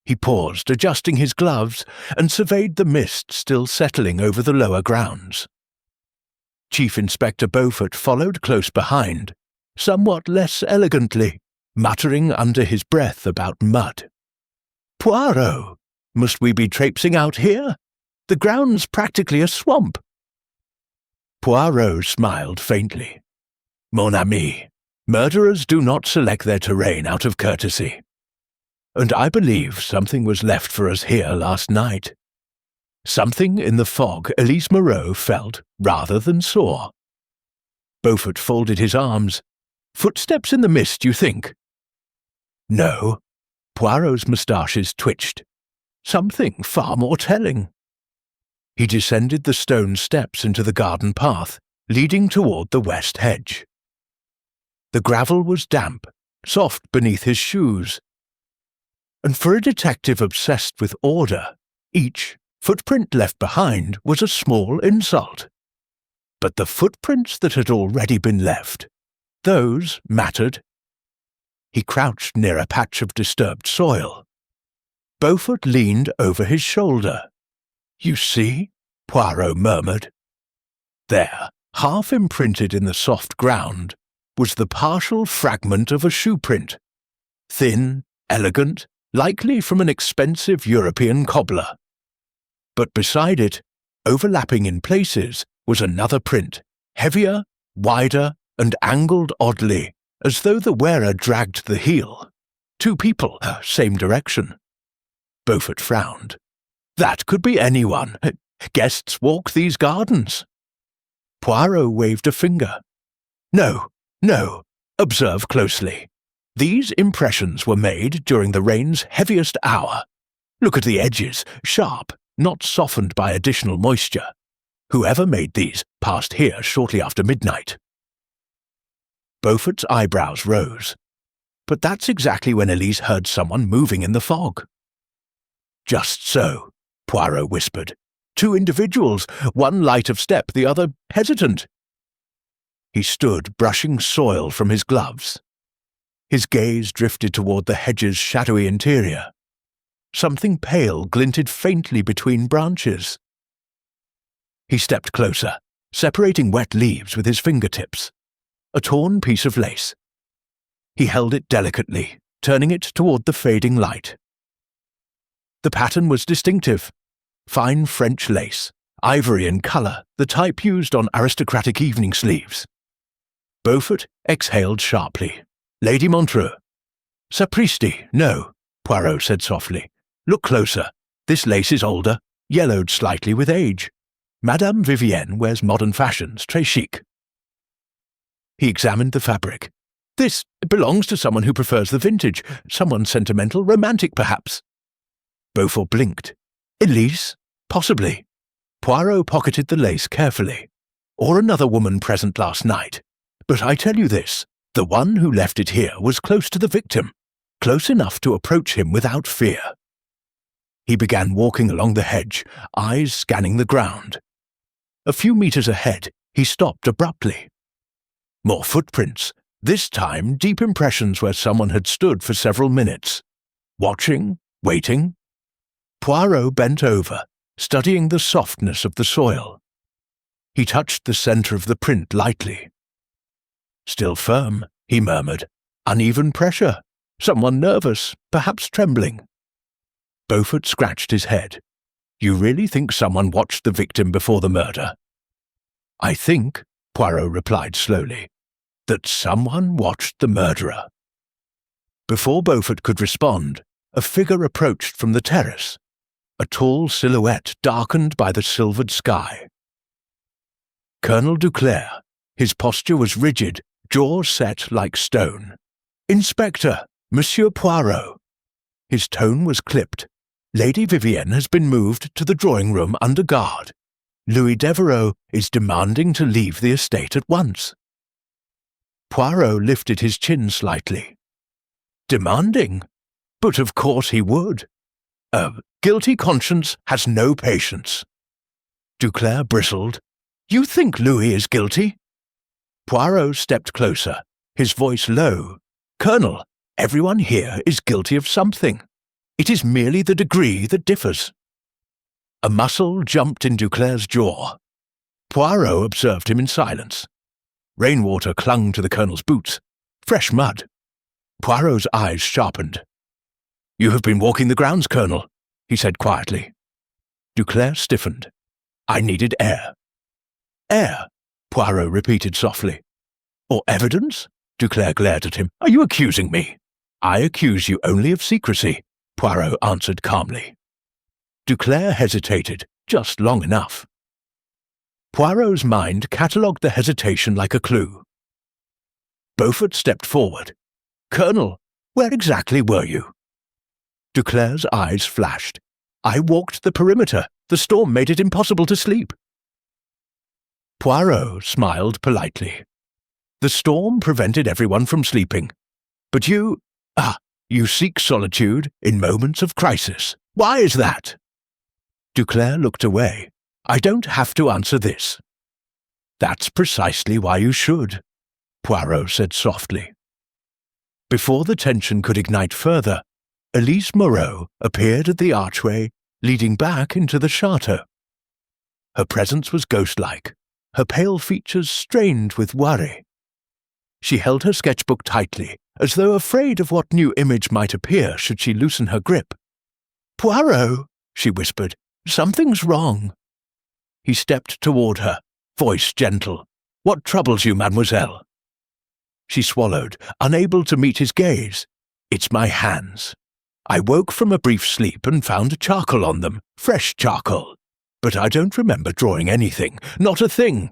He paused, adjusting his gloves, and surveyed the mist still settling over the lower grounds. Chief Inspector Beaufort followed close behind, somewhat less elegantly, muttering under his breath about mud. "Poirot, must we be traipsing out here? The ground's practically a swamp." Poirot smiled faintly. "Mon ami, murderers do not select their terrain out of courtesy. And I believe something was left for us here last night. Something in the fog Elise Moreau felt rather than saw." Beaufort folded his arms. "Footsteps in the mist, you think?" "No." Poirot's moustaches twitched. "Something far more telling." He descended the stone steps into the garden path, leading toward the west hedge. The gravel was damp, soft beneath his shoes. And for a detective obsessed with order, each footprint left behind was a small insult. But the footprints that had already been left, those mattered. He crouched near a patch of disturbed soil. Beaufort leaned over his shoulder. "You see?" Poirot murmured. There, half imprinted in the soft ground, was the partial fragment of a shoe print. Thin, elegant, likely from an expensive European cobbler. But beside it, overlapping in places, was another print, heavier, wider, and angled oddly, as though the wearer dragged the heel. Two people, same direction. Beaufort frowned. "That could be anyone. Guests walk these gardens." Poirot waved a finger. No, observe closely. These impressions were made during the rain's heaviest hour. Look at the edges, sharp, not softened by additional moisture. Whoever made these passed here shortly after midnight." Beaufort's eyebrows rose. "But that's exactly when Elise heard someone moving in the fog." "Just so," Poirot whispered. "Two individuals, one light of step, the other hesitant." He stood, brushing soil from his gloves. His gaze drifted toward the hedge's shadowy interior. Something pale glinted faintly between branches. He stepped closer, separating wet leaves with his fingertips. A torn piece of lace. He held it delicately, turning it toward the fading light. The pattern was distinctive. Fine French lace, ivory in colour, the type used on aristocratic evening sleeves. Beaufort exhaled sharply. "Lady Montreux." "Sapristi, no," Poirot said softly. "Look closer. This lace is older, yellowed slightly with age. Madame Vivienne wears modern fashions, très chic." He examined the fabric. "This belongs to someone who prefers the vintage, someone sentimental, romantic perhaps." Beaufort blinked. "Elise? Possibly." Poirot pocketed the lace carefully. "Or another woman present last night. But I tell you this, the one who left it here was close to the victim, close enough to approach him without fear." He began walking along the hedge, eyes scanning the ground. A few meters ahead, he stopped abruptly. More footprints, this time deep impressions where someone had stood for several minutes. Watching, waiting. Poirot bent over, studying the softness of the soil. He touched the center of the print lightly. "Still firm," he murmured. "Uneven pressure. Someone nervous, perhaps trembling." Beaufort scratched his head. "You really think someone watched the victim before the murder?" "I think," Poirot replied slowly, "that someone watched the murderer." Before Beaufort could respond, a figure approached from the terrace, a tall silhouette darkened by the silvered sky. Colonel Duclair. His posture was rigid, jaws set like stone. "Inspector, Monsieur Poirot." His tone was clipped. "Lady Vivienne has been moved to the drawing-room under guard. Louis Devereux is demanding to leave the estate at once." Poirot lifted his chin slightly. "Demanding? But of course he would." A guilty conscience has no patience. Duclair bristled. You think Louis is guilty? Poirot stepped closer, his voice low. Colonel, everyone here is guilty of something. It is merely the degree that differs. A muscle jumped in Duclair's jaw. Poirot observed him in silence. Rainwater clung to the colonel's boots. Fresh mud. Poirot's eyes sharpened. You have been walking the grounds, Colonel, he said quietly. Duclair stiffened. I needed air. Air, Poirot repeated softly. Or evidence? Duclair glared at him. Are you accusing me? I accuse you only of secrecy, Poirot answered calmly. Duclair hesitated, just long enough. Poirot's mind catalogued the hesitation like a clue. Beaufort stepped forward. Colonel, where exactly were you? Duclair's eyes flashed. I walked the perimeter. The storm made it impossible to sleep. Poirot smiled politely. The storm prevented everyone from sleeping. But you seek solitude in moments of crisis. Why is that? Duclair looked away. I don't have to answer this. That's precisely why you should, Poirot said softly. Before the tension could ignite further, Elise Moreau appeared at the archway leading back into the chateau. Her presence was ghost-like, her pale features strained with worry. She held her sketchbook tightly, as though afraid of what new image might appear should she loosen her grip. Poirot, she whispered, something's wrong. He stepped toward her, voice gentle. What troubles you, mademoiselle? She swallowed, unable to meet his gaze. It's my hands. I woke from a brief sleep and found charcoal on them, fresh charcoal. But I don't remember drawing anything, not a thing.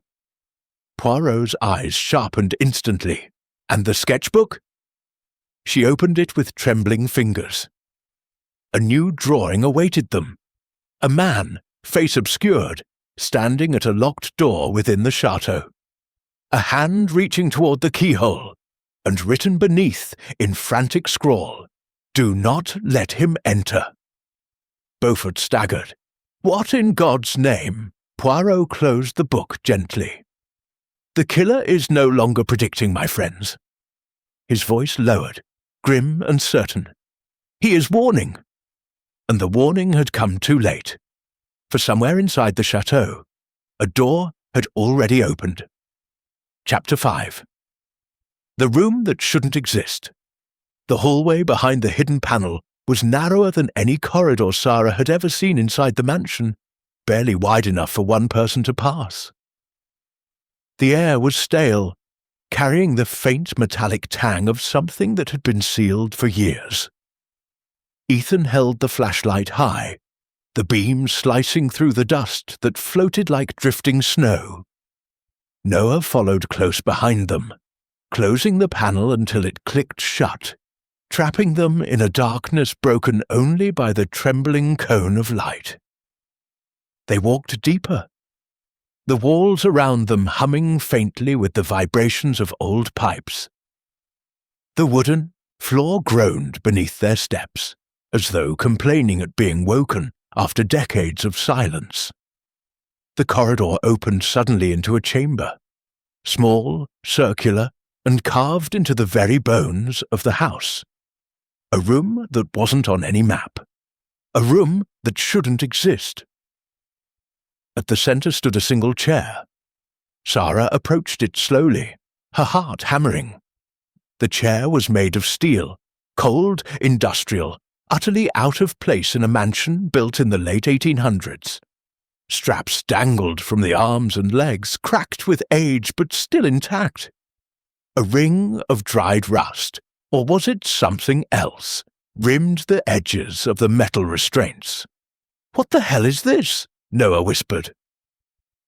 Poirot's eyes sharpened instantly. And the sketchbook? She opened it with trembling fingers. A new drawing awaited them. A man, face obscured, standing at a locked door within the chateau. A hand reaching toward the keyhole, and written beneath in frantic scrawl, Do not let him enter. Beaufort staggered. What in God's name? Poirot closed the book gently. The killer is no longer predicting, my friends. His voice lowered, grim and certain. He is warning. And the warning had come too late. For somewhere inside the chateau, a door had already opened. Chapter 5. The room that shouldn't exist. The hallway behind the hidden panel was narrower than any corridor Sarah had ever seen inside the mansion, barely wide enough for one person to pass. The air was stale, carrying the faint metallic tang of something that had been sealed for years. Ethan held the flashlight high, the beam slicing through the dust that floated like drifting snow. Noah followed close behind them, closing the panel until it clicked shut, trapping them in a darkness broken only by the trembling cone of light. They walked deeper, the walls around them humming faintly with the vibrations of old pipes. The wooden floor groaned beneath their steps, as though complaining at being woken after decades of silence. The corridor opened suddenly into a chamber, small, circular, and carved into the very bones of the house. A room that wasn't on any map. A room that shouldn't exist. At the center stood a single chair. Sarah approached it slowly, her heart hammering. The chair was made of steel, cold, industrial, utterly out of place in a mansion built in the late 1800s. Straps dangled from the arms and legs, cracked with age but still intact. A ring of dried rust, or was it something else, rimmed the edges of the metal restraints. What the hell is this? Noah whispered.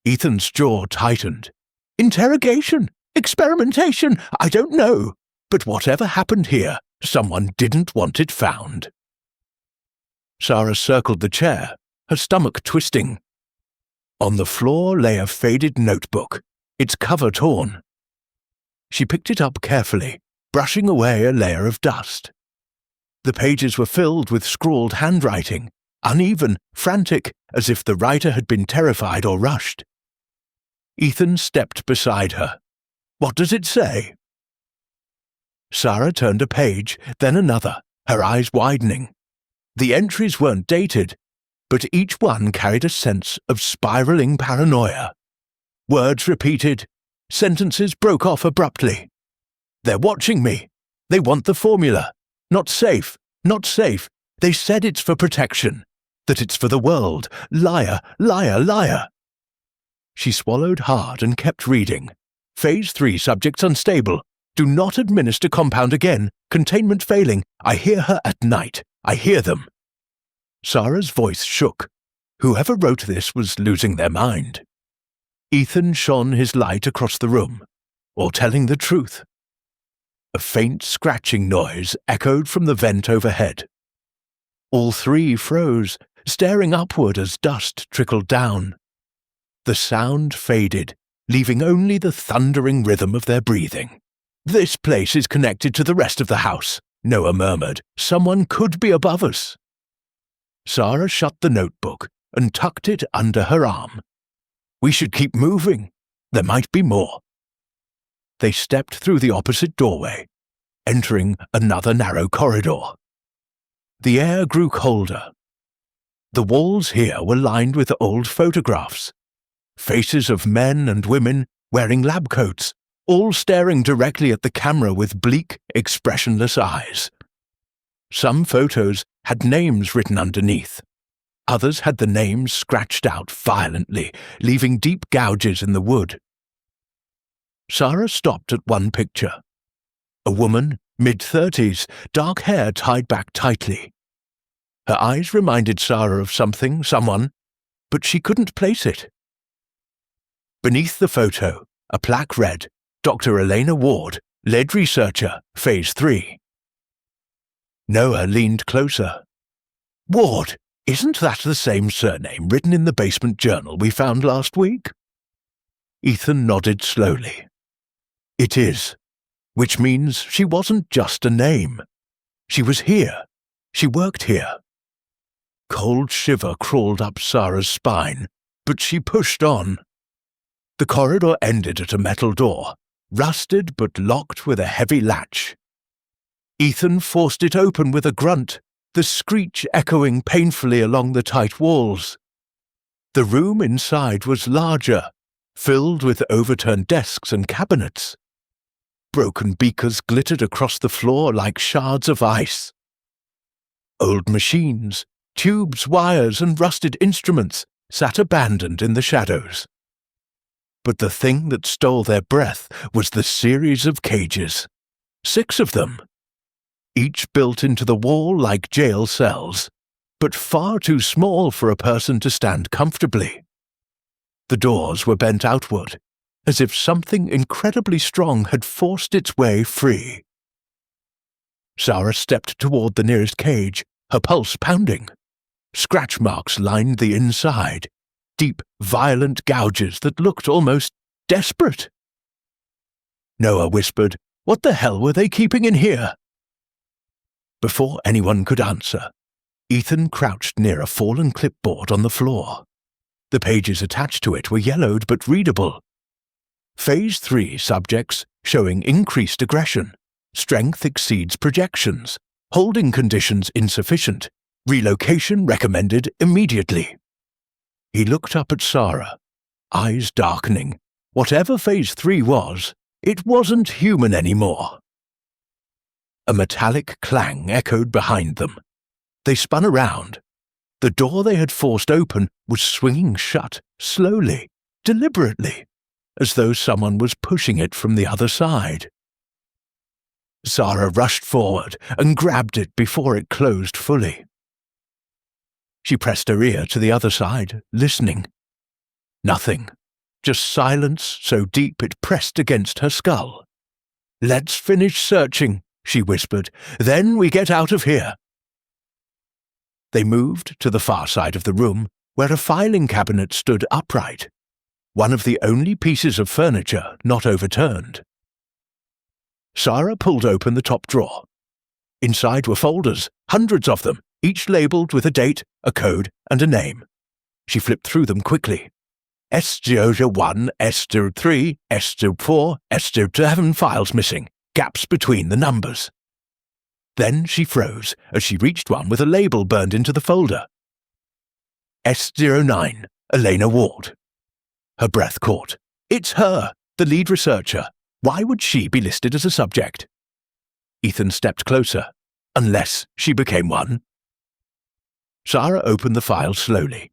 Ethan's jaw tightened. Interrogation, experimentation, I don't know. But whatever happened here, someone didn't want it found. Sarah circled the chair, her stomach twisting. On the floor lay a faded notebook, its cover torn. She picked it up carefully, brushing away a layer of dust. The pages were filled with scrawled handwriting, uneven, frantic, as if the writer had been terrified or rushed. Ethan stepped beside her. "What does it say?" Sarah turned a page, then another, her eyes widening. The entries weren't dated, but each one carried a sense of spiraling paranoia. Words repeated, sentences broke off abruptly. "They're watching me. They want the formula. Not safe, not safe. They said it's for protection, that it's for the world. Liar, liar, liar." She swallowed hard and kept reading. Phase 3 subjects unstable. Do not administer compound again. Containment failing. I hear her at night. I hear them. Sarah's voice shook. Whoever wrote this was losing their mind. Ethan shone his light across the room, or telling the truth. A faint scratching noise echoed from the vent overhead. All three froze, staring upward as dust trickled down. The sound faded, leaving only the thundering rhythm of their breathing. "This place is connected to the rest of the house," Noah murmured. "Someone could be above us." Sarah shut the notebook and tucked it under her arm. "We should keep moving. There might be more." They stepped through the opposite doorway, entering another narrow corridor. The air grew colder. The walls here were lined with old photographs, faces of men and women wearing lab coats, all staring directly at the camera with bleak, expressionless eyes. Some photos had names written underneath. Others had the names scratched out violently, leaving deep gouges in the wood. Sarah stopped at one picture. A woman, mid-30s, dark hair tied back tightly. Her eyes reminded Sarah of something, someone, but she couldn't place it. Beneath the photo, a plaque read, "Dr. Elena Ward, lead researcher, Phase 3. Noah leaned closer. "Ward, isn't that the same surname written in the basement journal we found last week?" Ethan nodded slowly. "It is, which means she wasn't just a name. She was here. She worked here." Cold shiver crawled up Sarah's spine, but she pushed on. The corridor ended at a metal door, rusted but locked with a heavy latch. Ethan forced it open with a grunt, the screech echoing painfully along the tight walls. The room inside was larger, filled with overturned desks and cabinets. Broken beakers glittered across the floor like shards of ice. Old machines, tubes, wires, and rusted instruments sat abandoned in the shadows. But the thing that stole their breath was the series of cages. 6 of them. Each built into the wall like jail cells, but far too small for a person to stand comfortably. The doors were bent outward, as if something incredibly strong had forced its way free. Sarah stepped toward the nearest cage, her pulse pounding. Scratch marks lined the inside, deep, violent gouges that looked almost desperate. Noah whispered, "What the hell were they keeping in here?" Before anyone could answer, Ethan crouched near a fallen clipboard on the floor. The pages attached to it were yellowed but readable. Phase 3 subjects showing increased aggression. Strength exceeds projections. Holding conditions insufficient. Relocation recommended immediately. He looked up at Sarah, eyes darkening. Whatever Phase 3 was, it wasn't human anymore. A metallic clang echoed behind them. They spun around. The door they had forced open was swinging shut, slowly, deliberately, as though someone was pushing it from the other side. Sarah rushed forward and grabbed it before it closed fully. She pressed her ear to the other side, listening. Nothing, just silence so deep it pressed against her skull. "Let's finish searching," she whispered. "Then we get out of here." They moved to the far side of the room, where a filing cabinet stood upright, one of the only pieces of furniture not overturned. Sarah pulled open the top drawer. Inside were folders, hundreds of them, each labelled with a date, a code, and a name. She flipped through them quickly. S01, S03, S04, S07 files missing, gaps between the numbers. Then she froze as she reached one with a label burned into the folder. S09, Elena Ward. Her breath caught. It's her, the lead researcher. Why would she be listed as a subject? Ethan stepped closer, unless she became one. Sarah opened the file slowly.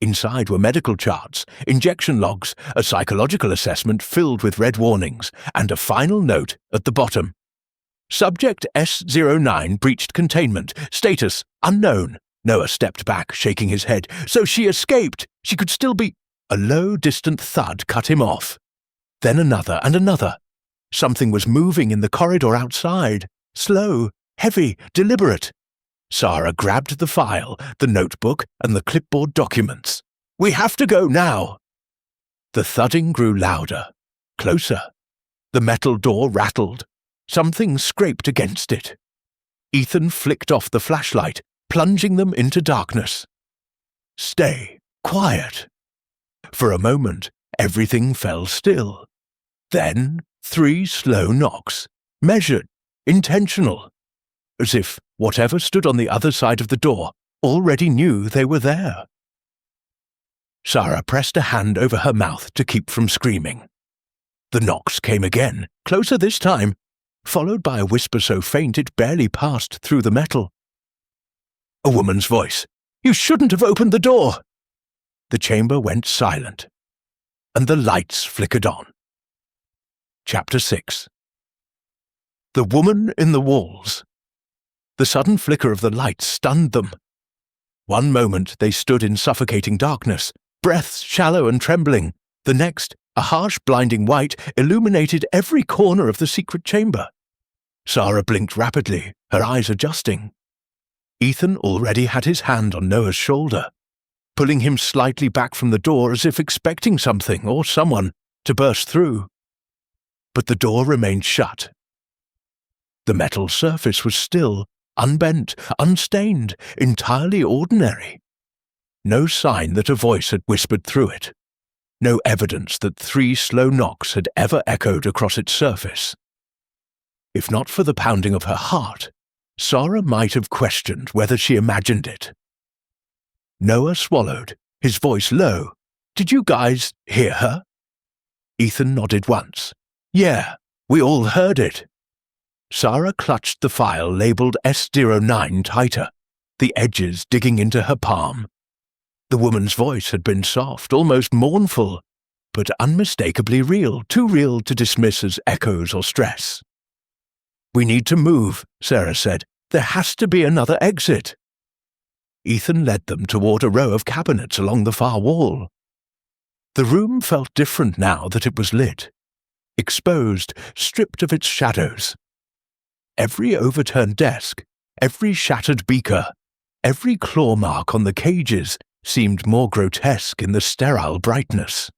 Inside were medical charts, injection logs, a psychological assessment filled with red warnings, and a final note at the bottom. Subject S09 breached containment. Status unknown. Noah stepped back, shaking his head. So she escaped. She could still be... A low, distant thud cut him off. Then another and another. Something was moving in the corridor outside. Slow, heavy, deliberate. Sarah grabbed the file, the notebook, and the clipboard documents. We have to go now. The thudding grew louder, closer. The metal door rattled. Something scraped against it. Ethan flicked off the flashlight, plunging them into darkness. Stay quiet. For a moment, everything fell still. Then 3 slow knocks, measured, intentional, as if whatever stood on the other side of the door already knew they were there. Sarah pressed a hand over her mouth to keep from screaming. The knocks came again, closer this time, followed by a whisper so faint it barely passed through the metal. A woman's voice. You shouldn't have opened the door! The chamber went silent, and the lights flickered on. Chapter 6. The woman in the walls. The sudden flicker of the lights stunned them. One moment they stood in suffocating darkness, breaths shallow and trembling. The next, a harsh blinding white illuminated every corner of the secret chamber. Sarah blinked rapidly, her eyes adjusting. Ethan already had his hand on Noah's shoulder, pulling him slightly back from the door as if expecting something or someone to burst through. But the door remained shut. The metal surface was still, unbent, unstained, entirely ordinary. No sign that a voice had whispered through it. No evidence that 3 slow knocks had ever echoed across its surface. If not for the pounding of her heart, Sarah might have questioned whether she imagined it. Noah swallowed, his voice low. Did you guys hear her? Ethan nodded once. Yeah, we all heard it. Sarah clutched the file labelled S09 tighter, the edges digging into her palm. The woman's voice had been soft, almost mournful, but unmistakably real, too real to dismiss as echoes or stress. We need to move, Sarah said. There has to be another exit. Ethan led them toward a row of cabinets along the far wall. The room felt different now that it was lit, exposed, stripped of its shadows. Every overturned desk, every shattered beaker, every claw mark on the cages seemed more grotesque in the sterile brightness.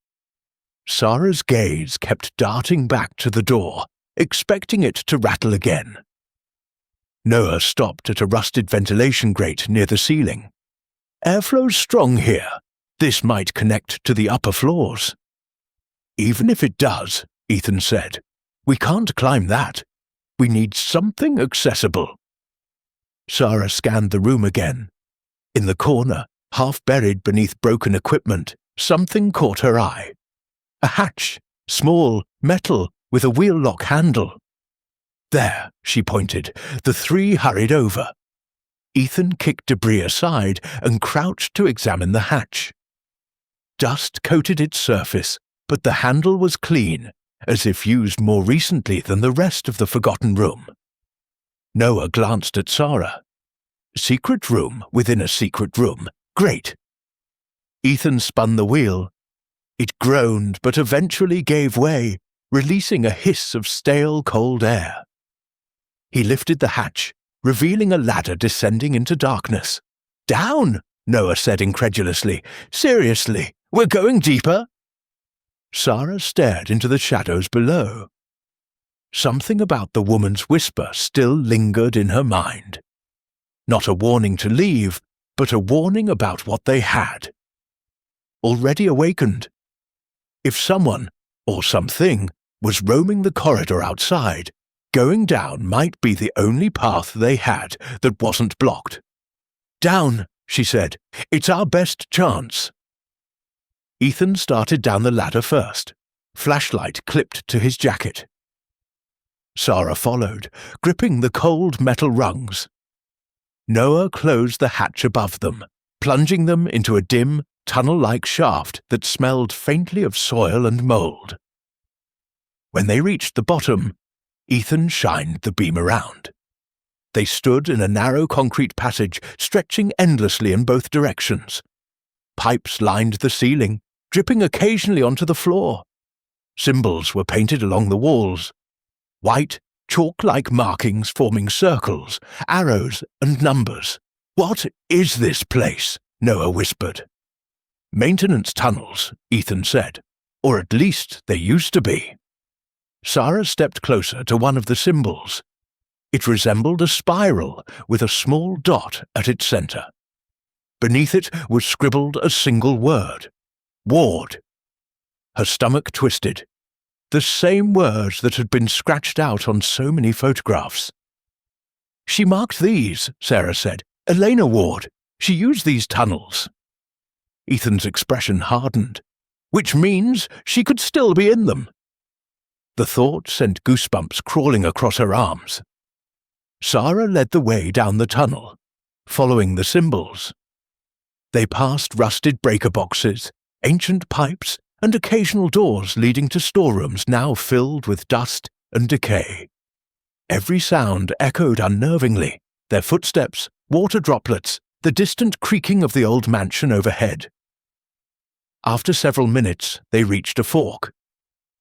Sarah's gaze kept darting back to the door, expecting it to rattle again. Noah stopped at a rusted ventilation grate near the ceiling. Airflow's strong here. This might connect to the upper floors. Even if it does, Ethan said, we can't climb that. We need something accessible. Sarah scanned the room again. In the corner, half buried beneath broken equipment, something caught her eye. A hatch, small, metal, with a wheel-lock handle. There, she pointed. The 3 hurried over. Ethan kicked debris aside and crouched to examine the hatch. Dust coated its surface, but the handle was clean, as if used more recently than the rest of the forgotten room. Noah glanced at Sarah. Secret room within a secret room. Great. Ethan spun the wheel. It groaned but eventually gave way, releasing a hiss of stale, cold air. He lifted the hatch, revealing a ladder descending into darkness. Down, Noah said incredulously. Seriously, we're going deeper? Sarah stared into the shadows below. Something about the woman's whisper still lingered in her mind. Not a warning to leave, but a warning about what they had. Already awakened. If someone, or something, was roaming the corridor outside, going down might be the only path they had that wasn't blocked. "Down," she said. "It's our best chance." Ethan started down the ladder first, flashlight clipped to his jacket. Sarah followed, gripping the cold metal rungs. Noah closed the hatch above them, plunging them into a dim, tunnel-like shaft that smelled faintly of soil and mold. When they reached the bottom, Ethan shined the beam around. They stood in a narrow concrete passage stretching endlessly in both directions. Pipes lined the ceiling, dripping occasionally onto the floor. Symbols were painted along the walls. White, chalk-like markings forming circles, arrows, and numbers. "What is this place?" Noah whispered. "Maintenance tunnels," Ethan said. "Or at least they used to be." Sarah stepped closer to one of the symbols. It resembled a spiral with a small dot at its center. Beneath it was scribbled a single word: Ward. Her stomach twisted. The same words that had been scratched out on so many photographs. "She marked these," Sarah said. "Elena Ward. She used these tunnels." Ethan's expression hardened, which means she could still be in them. The thought sent goosebumps crawling across her arms. Sarah led the way down the tunnel, following the symbols. They passed rusted breaker boxes, ancient pipes, and occasional doors leading to storerooms now filled with dust and decay. Every sound echoed unnervingly, their footsteps, water droplets, the distant creaking of the old mansion overhead. After several minutes, they reached a fork.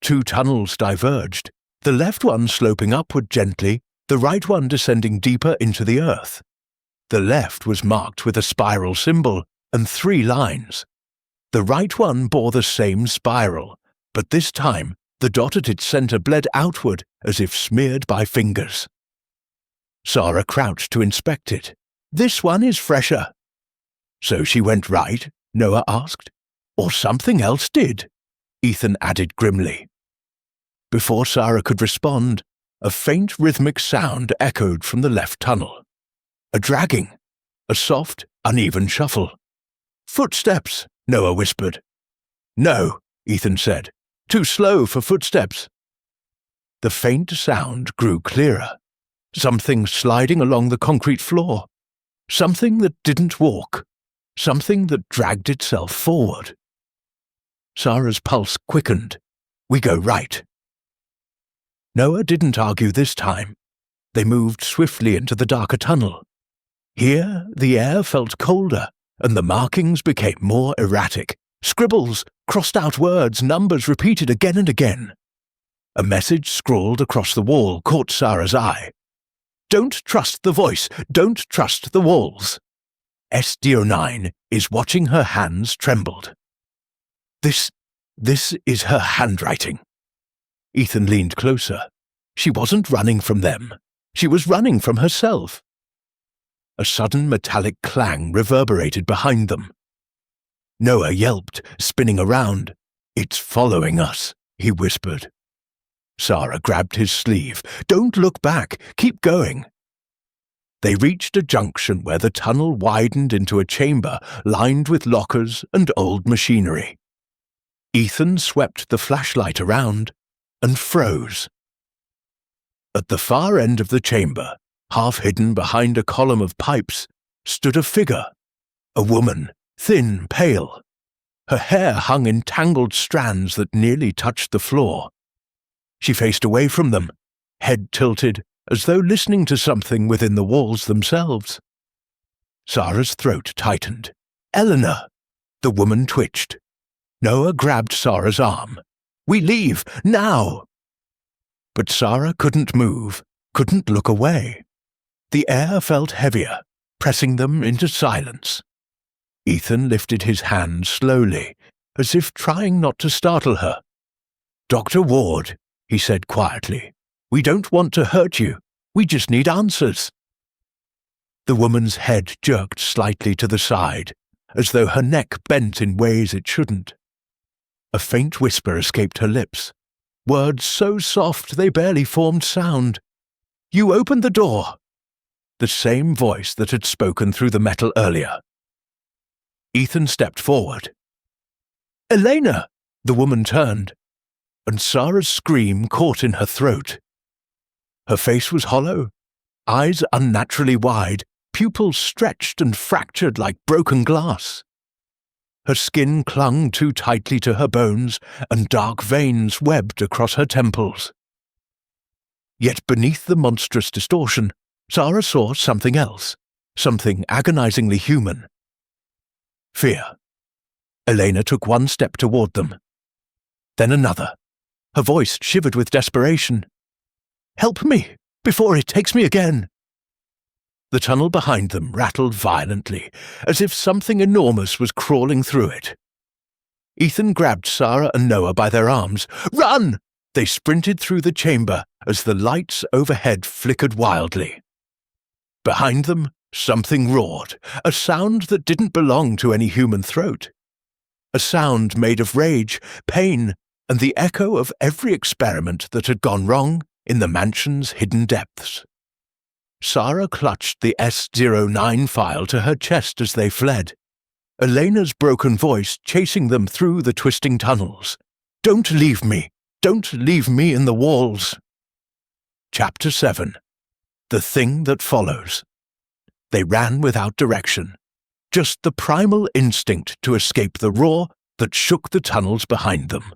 2 tunnels diverged, the left one sloping upward gently, the right one descending deeper into the earth. The left was marked with a spiral symbol and 3 lines. The right one bore the same spiral, but this time the dot at its center bled outward as if smeared by fingers. Sarah crouched to inspect it. "This one is fresher." "So she went right?" Noah asked. "Or something else did," Ethan added grimly. Before Sarah could respond, a faint rhythmic sound echoed from the left tunnel. A dragging, a soft, uneven shuffle. "Footsteps," Noah whispered. "No," Ethan said. "Too slow for footsteps." The faint sound grew clearer. Something sliding along the concrete floor. Something that didn't walk. Something that dragged itself forward. Sarah's pulse quickened. "We go right." Noah didn't argue this time. They moved swiftly into the darker tunnel. Here, the air felt colder, and the markings became more erratic. Scribbles, crossed-out words, numbers repeated again and again. A message scrawled across the wall caught Sarah's eye. "Don't trust the voice. Don't trust the walls." SDO9 is watching. Her hands trembled. This is her handwriting." Ethan leaned closer. She wasn't running from them. She was running from herself. A sudden metallic clang reverberated behind them. Noah yelped, spinning around. "It's following us," he whispered. Sarah grabbed his sleeve. "Don't look back. Keep going." They reached a junction where the tunnel widened into a chamber lined with lockers and old machinery. Ethan swept the flashlight around and froze. At the far end of the chamber, half hidden behind a column of pipes, stood a figure, a woman, thin, pale. Her hair hung in tangled strands that nearly touched the floor. She faced away from them, head tilted, as though listening to something within the walls themselves. Sarah's throat tightened. "Eleanor!" The woman twitched. Noah grabbed Sarah's arm. "We leave, now!" But Sarah couldn't move, couldn't look away. The air felt heavier, pressing them into silence. Ethan lifted his hand slowly, as if trying not to startle her. "Dr. Ward," he said quietly, We don't want to hurt you. We just need answers." The woman's head jerked slightly to the side, as though her neck bent in ways it shouldn't. A faint whisper escaped her lips, words so soft they barely formed sound. "You opened the door." The same voice that had spoken through the metal earlier. Ethan stepped forward. "Elena!" The woman turned, and Sarah's scream caught in her throat. Her face was hollow, eyes unnaturally wide, pupils stretched and fractured like broken glass. Her skin clung too tightly to her bones, and dark veins webbed across her temples. Yet beneath the monstrous distortion, Sarah saw something else, something agonizingly human. Fear. Elena took one step toward them. Then another. Her voice shivered with desperation. "Help me, before it takes me again." The tunnel behind them rattled violently, as if something enormous was crawling through it. Ethan grabbed Sarah and Noah by their arms. "Run!" They sprinted through the chamber as the lights overhead flickered wildly. Behind them, something roared, a sound that didn't belong to any human throat. A sound made of rage, pain, and the echo of every experiment that had gone wrong in the mansion's hidden depths. Sarah clutched the S09 file to her chest as they fled, Elena's broken voice chasing them through the twisting tunnels. "Don't leave me! Don't leave me in the walls!" Chapter 7. The Thing That Follows. They ran without direction, just the primal instinct to escape the roar that shook the tunnels behind them.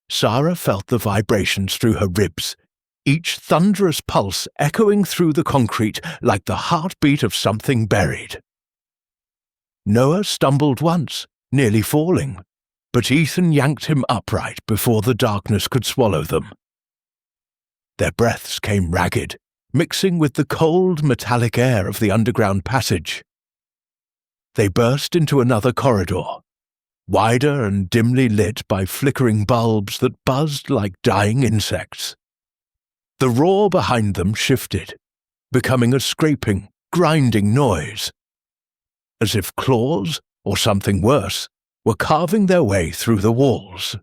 Sarah felt the vibrations through her ribs, each thunderous pulse echoing through the concrete like the heartbeat of something buried. Noah stumbled once, nearly falling, but Ethan yanked him upright before the darkness could swallow them. Their breaths came ragged, mixing with the cold, metallic air of the underground passage. They burst into another corridor, wider and dimly lit by flickering bulbs that buzzed like dying insects. The roar behind them shifted, becoming a scraping, grinding noise, as if claws, or something worse, were carving their way through the walls.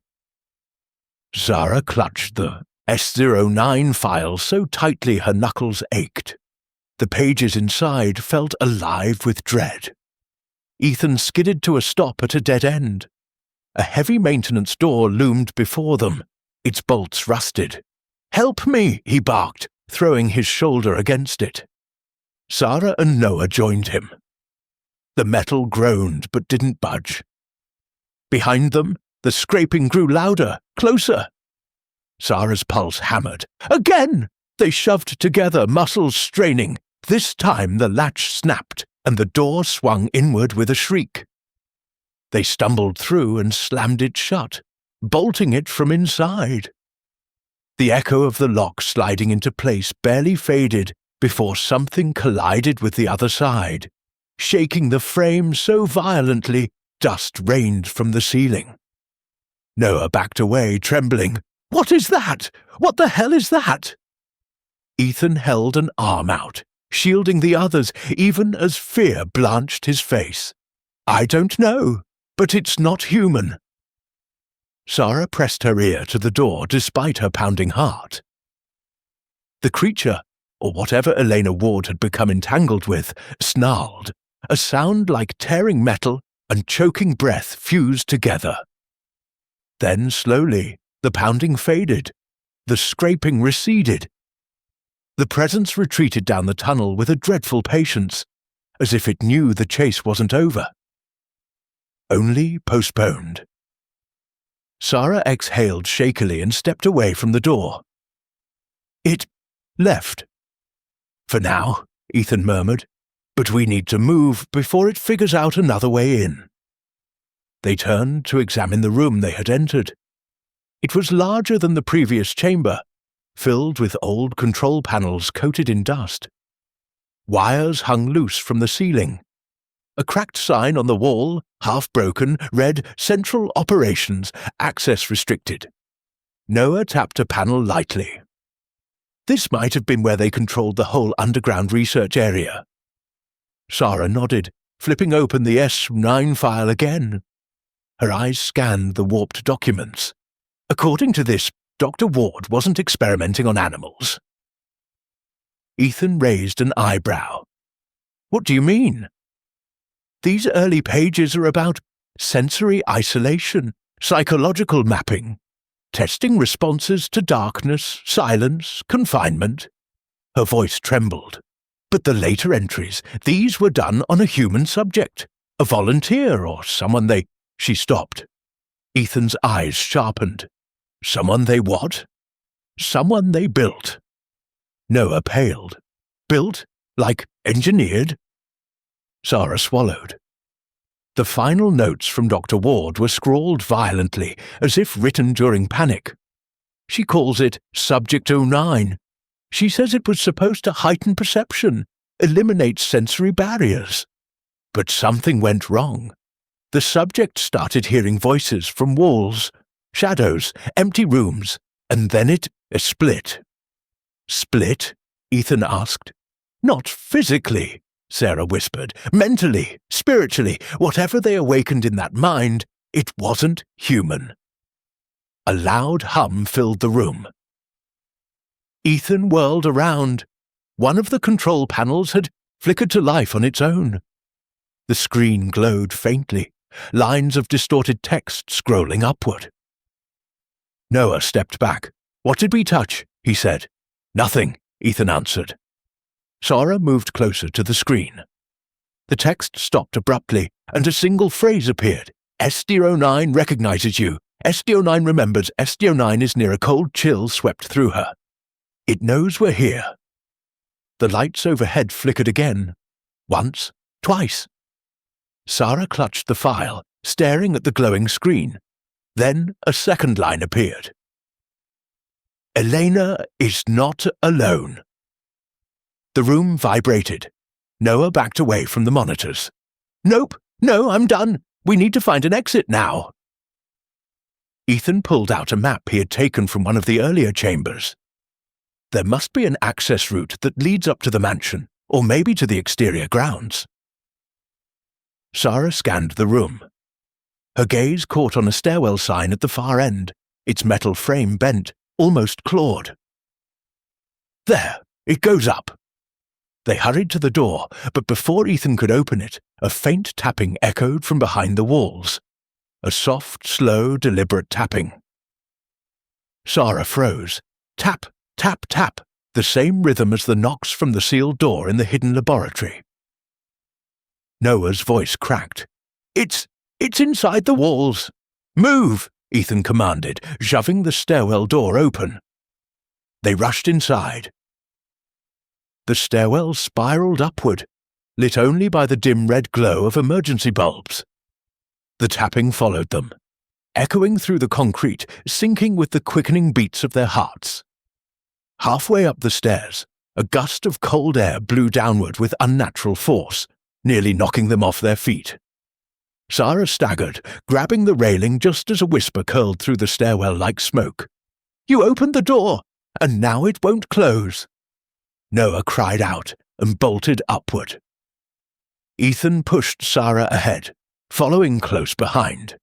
Sarah clutched the S09 file so tightly her knuckles ached. The pages inside felt alive with dread. Ethan skidded to a stop at a dead end. A heavy maintenance door loomed before them, its bolts rusted. "Help me!" he barked, throwing his shoulder against it. Sarah and Noah joined him. The metal groaned but didn't budge. Behind them, the scraping grew louder, closer. Sarah's pulse hammered. Again! They shoved together, muscles straining. This time the latch snapped, and the door swung inward with a shriek. They stumbled through and slammed it shut, bolting it from inside. The echo of the lock sliding into place barely faded before something collided with the other side, shaking the frame so violently dust rained from the ceiling. Noah backed away, trembling. "What is that? What the hell is that?" Ethan held an arm out, shielding the others, even as fear blanched his face. "I don't know, but it's not human." Sarah pressed her ear to the door despite her pounding heart. The creature, or whatever Elena Ward had become entangled with, snarled, a sound like tearing metal and choking breath fused together. Then, slowly, the pounding faded, the scraping receded. The presence retreated down the tunnel with a dreadful patience, as if it knew the chase wasn't over. Only postponed. Sarah exhaled shakily and stepped away from the door. "It left." "For now," Ethan murmured, "but we need to move before it figures out another way in." They turned to examine the room they had entered. It was larger than the previous chamber, filled with old control panels coated in dust. Wires hung loose from the ceiling. A cracked sign on the wall, half broken, read "Central Operations, Access Restricted." Noah tapped a panel lightly. This might have been where they controlled the whole underground research area. Sarah nodded, flipping open the S9 file again. Her eyes scanned the warped documents. According to this, Dr. Ward wasn't experimenting on animals. Ethan raised an eyebrow. What do you mean? These early pages are about sensory isolation, psychological mapping, testing responses to darkness, silence, confinement. Her voice trembled. But the later entries, these were done on a human subject, a volunteer or someone they... She stopped. Ethan's eyes sharpened. Someone they what? Someone they built. Noah paled. Built? Like engineered? Sarah swallowed. The final notes from Dr. Ward were scrawled violently, as if written during panic. She calls it Subject 09. She says it was supposed to heighten perception, eliminate sensory barriers. But something went wrong. The subject started hearing voices from walls, shadows, empty rooms, and then it split. Split? Ethan asked. Not physically, Sarah whispered. Mentally, spiritually, whatever they awakened in that mind, it wasn't human. A loud hum filled the room. Ethan whirled around. One of the control panels had flickered to life on its own. The screen glowed faintly, lines of distorted text scrolling upward. Noah stepped back. What did we touch? He said. Nothing, Ethan answered. Sarah moved closer to the screen. The text stopped abruptly, and a single phrase appeared. SD09 recognizes you. SD09 remembers SD09 is near a cold chill swept through her. It knows we're here. The lights overhead flickered again. Once, twice. Sarah clutched the file, staring at the glowing screen. Then a second line appeared. Elena is not alone. The room vibrated. Noah backed away from the monitors. Nope, no, I'm done. We need to find an exit now. Ethan pulled out a map he had taken from one of the earlier chambers. There must be an access route that leads up to the mansion, or maybe to the exterior grounds. Sarah scanned the room. Her gaze caught on a stairwell sign at the far end, its metal frame bent, almost clawed. There, it goes up. They hurried to the door, but before Ethan could open it, a faint tapping echoed from behind the walls. A soft, slow, deliberate tapping. Sarah froze. Tap, tap, tap, the same rhythm as the knocks from the sealed door in the hidden laboratory. Noah's voice cracked. It's inside the walls. Move, Ethan commanded, shoving the stairwell door open. They rushed inside. The stairwell spiraled upward, lit only by the dim red glow of emergency bulbs. The tapping followed them, echoing through the concrete, syncing with the quickening beats of their hearts. Halfway up the stairs, a gust of cold air blew downward with unnatural force, nearly knocking them off their feet. Sarah staggered, grabbing the railing just as a whisper curled through the stairwell like smoke. You opened the door, and now it won't close. Noah cried out and bolted upward. Ethan pushed Sarah ahead, following close behind.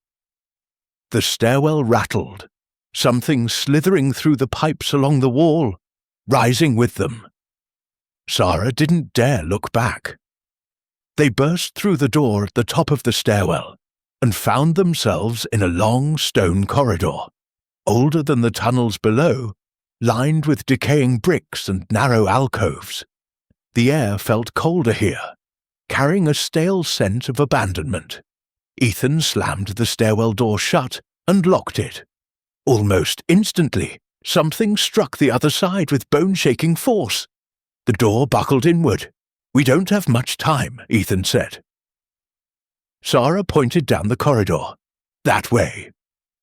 The stairwell rattled, something slithering through the pipes along the wall, rising with them. Sarah didn't dare look back. They burst through the door at the top of the stairwell and found themselves in a long stone corridor, older than the tunnels below, lined with decaying bricks and narrow alcoves. The air felt colder here, carrying a stale scent of abandonment. Ethan slammed the stairwell door shut and locked it. Almost instantly, something struck the other side with bone-shaking force. The door buckled inward. We don't have much time, Ethan said. Sarah pointed down the corridor. That way.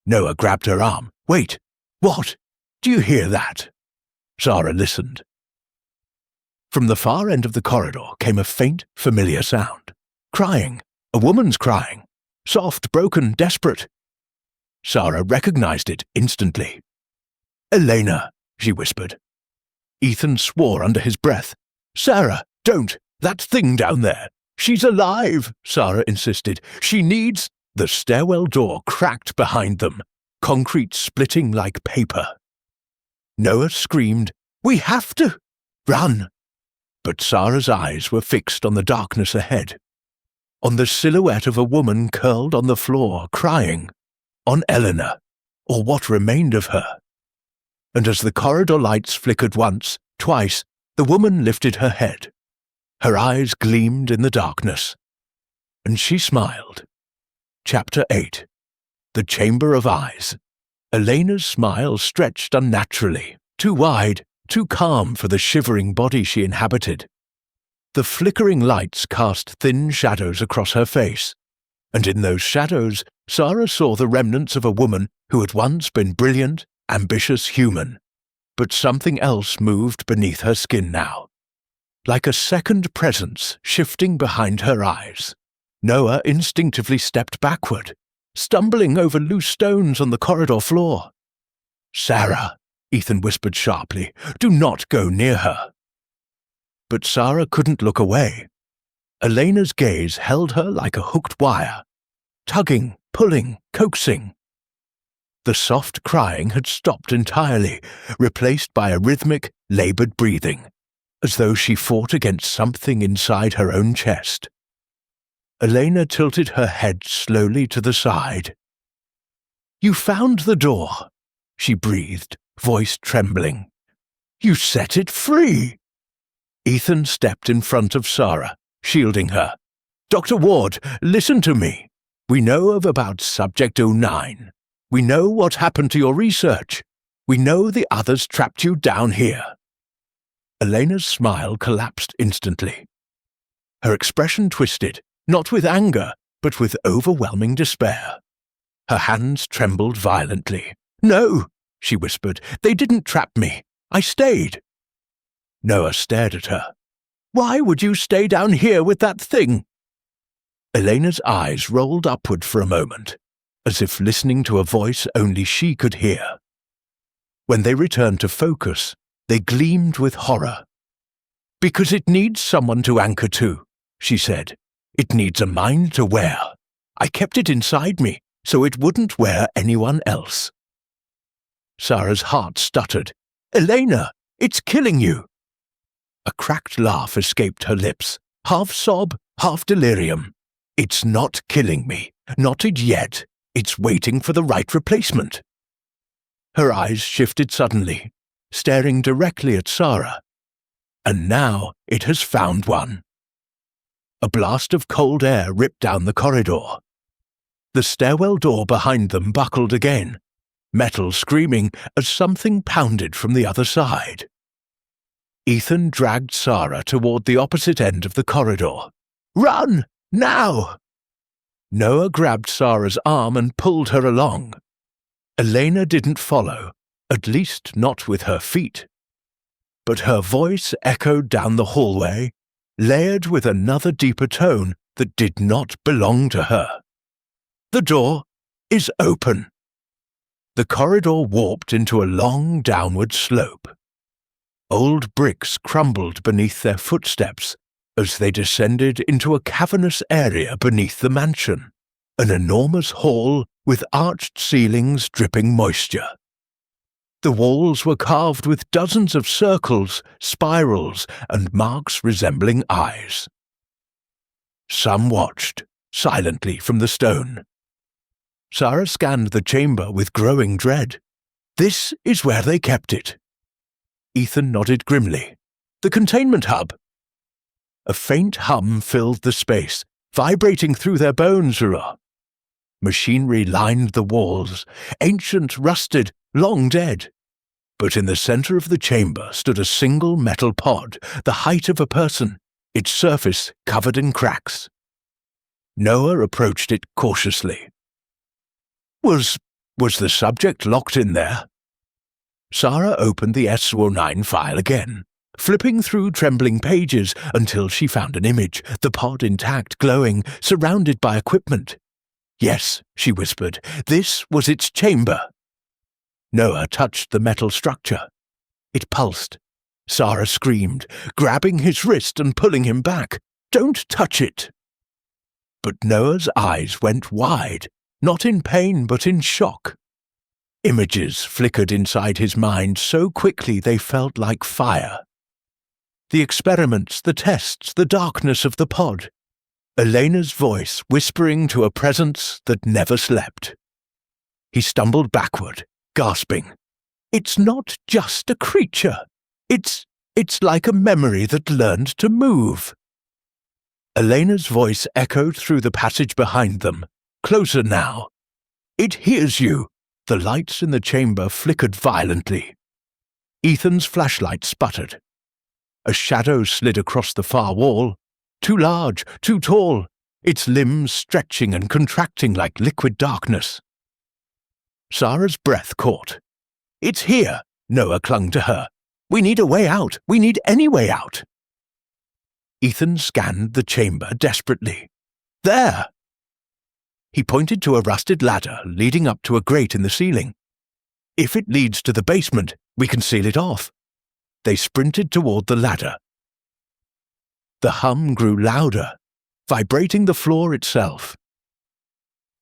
Noah grabbed her arm. Wait, what? Do you hear that? Sarah listened. From the far end of the corridor came a faint, familiar sound. Crying. A woman's crying. Soft, broken, desperate. Sarah recognized it instantly. Elena, she whispered. Ethan swore under his breath. "Sarah, don't! That thing down there! She's alive!" Sarah insisted. "She needs—" The stairwell door cracked behind them, concrete splitting like paper. Noah screamed, "We have to! Run!" But Sarah's eyes were fixed on the darkness ahead, on the silhouette of a woman curled on the floor, crying, on Eleanor, or what remained of her. And as the corridor lights flickered once, twice, the woman lifted her head. Her eyes gleamed in the darkness, and she smiled. Chapter 8. The Chamber of Eyes. Elena's smile stretched unnaturally, too wide, too calm for the shivering body she inhabited. The flickering lights cast thin shadows across her face, and in those shadows Sarah saw the remnants of a woman who had once been brilliant, ambitious human. But something else moved beneath her skin now, like a second presence shifting behind her eyes. Noah instinctively stepped backward, stumbling over loose stones on the corridor floor. "Sarah," Ethan whispered sharply, "do not go near her." But Sarah couldn't look away. Elena's gaze held her like a hooked wire, tugging, pulling, coaxing. The soft crying had stopped entirely, replaced by a rhythmic, laboured breathing, as though she fought against something inside her own chest. Elena tilted her head slowly to the side. "You found the door," she breathed, voice trembling. "You set it free." Ethan stepped in front of Sarah, shielding her. "Dr. Ward, listen to me. We know of about Subject 09. We know what happened to your research. We know the others trapped you down here." Elena's smile collapsed instantly. Her expression twisted, not with anger, but with overwhelming despair. Her hands trembled violently. "No," she whispered, "they didn't trap me. I stayed." Noah stared at her. "Why would you stay down here with that thing?" Elena's eyes rolled upward for a moment, as if listening to a voice only she could hear. When they returned to focus, they gleamed with horror. "Because it needs someone to anchor to," she said. "It needs a mind to wear. I kept it inside me, so it wouldn't wear anyone else." Sarah's heart stuttered. "Elena, it's killing you." A cracked laugh escaped her lips, half sob, half delirium. "It's not killing me, not it yet. It's waiting for the right replacement." Her eyes shifted suddenly, staring directly at Sarah. And now it has found one. A blast of cold air ripped down the corridor. The stairwell door behind them buckled again, metal screaming as something pounded from the other side. Ethan dragged Sarah toward the opposite end of the corridor. "Run! Now!" Noah grabbed Sarah's arm and pulled her along. Elena didn't follow, at least not with her feet. But her voice echoed down the hallway, layered with another deeper tone that did not belong to her. "The door is open." The corridor warped into a long downward slope. Old bricks crumbled beneath their footsteps as they descended into a cavernous area beneath the mansion, an enormous hall with arched ceilings dripping moisture. The walls were carved with dozens of circles, spirals, and marks resembling eyes. Some watched, silently from the stone. Sarah scanned the chamber with growing dread. "This is where they kept it." Ethan nodded grimly. "The containment hub." A faint hum filled the space, vibrating through their bones. Machinery lined the walls, ancient, rusted, long dead. But in the center of the chamber stood a single metal pod, the height of a person, its surface covered in cracks. Noah approached it cautiously. Was the subject locked in there? Sarah opened the SO9 file again, flipping through trembling pages until she found an image, the pod intact, glowing, surrounded by equipment. "Yes," she whispered, "this was its chamber." Noah touched the metal structure. It pulsed, Sarah screamed, grabbing his wrist and pulling him back. "Don't touch it!" But Noah's eyes went wide, not in pain but in shock. Images flickered inside his mind so quickly they felt like fire. The experiments, the tests, the darkness of the pod. Elena's voice whispering to a presence that never slept. He stumbled backward, gasping. "It's not just a creature. It's like a memory that learned to move." Elena's voice echoed through the passage behind them. "Closer now. It hears you." The lights in the chamber flickered violently. Ethan's flashlight sputtered. A shadow slid across the far wall. Too large, too tall, its limbs stretching and contracting like liquid darkness. Sarah's breath caught. "It's here," Noah clung to her. "We need a way out. We need any way out." Ethan scanned the chamber desperately. "There!" He pointed to a rusted ladder leading up to a grate in the ceiling. "If it leads to the basement, we can seal it off." They sprinted toward the ladder. The hum grew louder, vibrating the floor itself.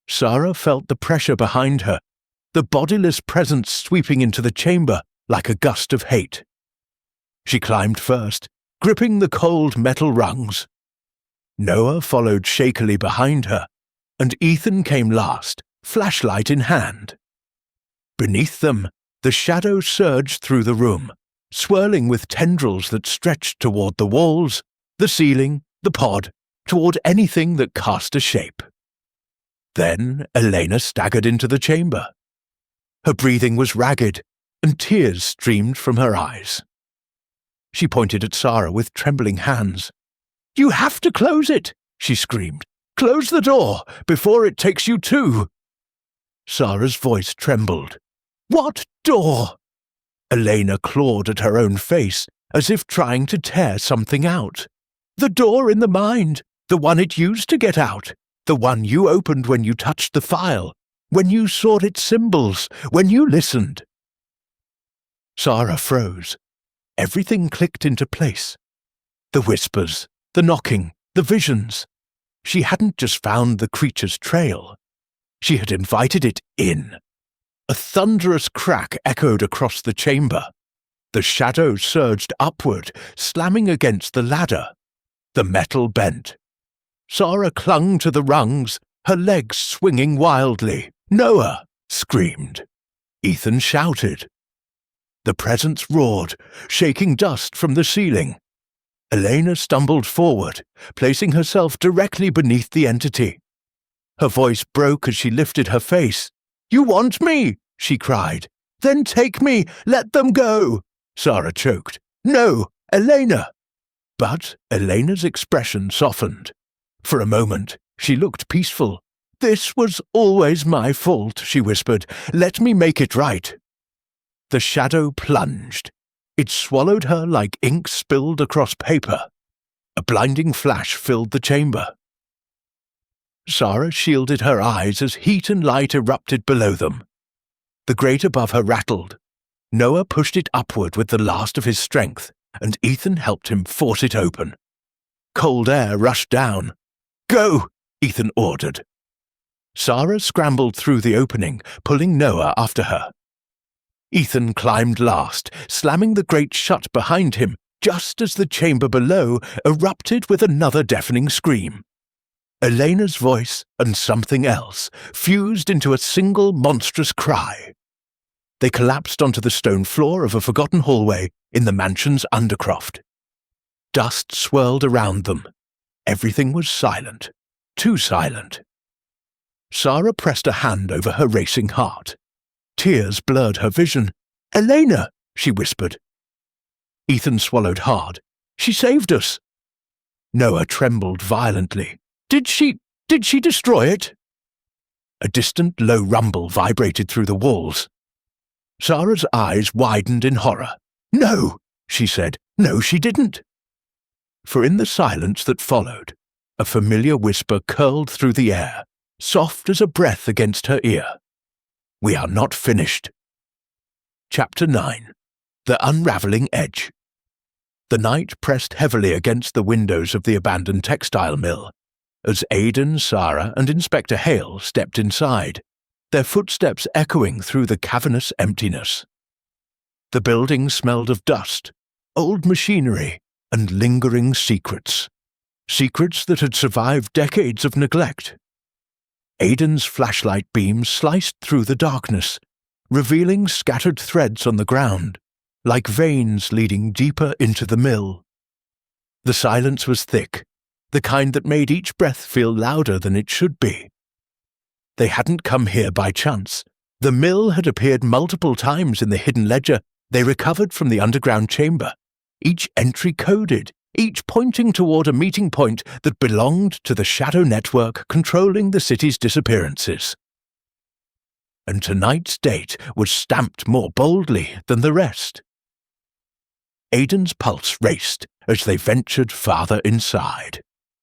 Sarah felt the pressure behind her, the bodiless presence sweeping into the chamber like a gust of hate. She climbed first, gripping the cold metal rungs. Noah followed shakily behind her, and Ethan came last, flashlight in hand. Beneath them, the shadow surged through the room, swirling with tendrils that stretched toward the walls, the ceiling, the pod, toward anything that cast a shape. Then Elena staggered into the chamber. Her breathing was ragged, and tears streamed from her eyes. She pointed at Sarah with trembling hands. "You have to close it!" she screamed. "Close the door before it takes you too!" Sarah's voice trembled. "What door?" Elena clawed at her own face, as if trying to tear something out. "The door in the mind, the one it used to get out, the one you opened when you touched the file, when you saw its symbols, when you listened." Sarah froze. Everything clicked into place. The whispers, the knocking, the visions. She hadn't just found the creature's trail. She had invited it in. A thunderous crack echoed across the chamber. The shadow surged upward, slamming against the ladder. The metal bent. Sarah clung to the rungs, her legs swinging wildly. "Noah!" screamed. Ethan shouted. The presence roared, shaking dust from the ceiling. Elena stumbled forward, placing herself directly beneath the entity. Her voice broke as she lifted her face. "You want me?" she cried. "Then take me! Let them go!" Sarah choked. "No, Elena!" But Elena's expression softened. For a moment, she looked peaceful. "This was always my fault," she whispered. "Let me make it right." The shadow plunged. It swallowed her like ink spilled across paper. A blinding flash filled the chamber. Sarah shielded her eyes as heat and light erupted below them. The grate above her rattled. Noah pushed it upward with the last of his strength, and Ethan helped him force it open. Cold air rushed down. "Go!" Ethan ordered. Sarah scrambled through the opening, pulling Noah after her. Ethan climbed last, slamming the grate shut behind him, just as the chamber below erupted with another deafening scream. Elena's voice and something else fused into a single monstrous cry. They collapsed onto the stone floor of a forgotten hallway in the mansion's undercroft. Dust swirled around them. Everything was silent, too silent. Sarah pressed a hand over her racing heart. Tears blurred her vision. "Elena!" she whispered. Ethan swallowed hard. "She saved us!" Noah trembled violently. Did she destroy it?" A distant low rumble vibrated through the walls. Sarah's eyes widened in horror. "No," she said. "No, she didn't." For in the silence that followed, a familiar whisper curled through the air, soft as a breath against her ear. "We are not finished." Chapter 9. The Unravelling Edge. The night pressed heavily against the windows of the abandoned textile mill as Aidan, Sarah, and Inspector Hale stepped inside, their footsteps echoing through the cavernous emptiness. The building smelled of dust, old machinery, and lingering secrets. Secrets that had survived decades of neglect. Aidan's flashlight beam sliced through the darkness, revealing scattered threads on the ground, like veins leading deeper into the mill. The silence was thick, the kind that made each breath feel louder than it should be. They hadn't come here by chance. The mill had appeared multiple times in the hidden ledger they recovered from the underground chamber, each entry coded, each pointing toward a meeting point that belonged to the shadow network controlling the city's disappearances. And tonight's date was stamped more boldly than the rest. Aidan's pulse raced as they ventured farther inside.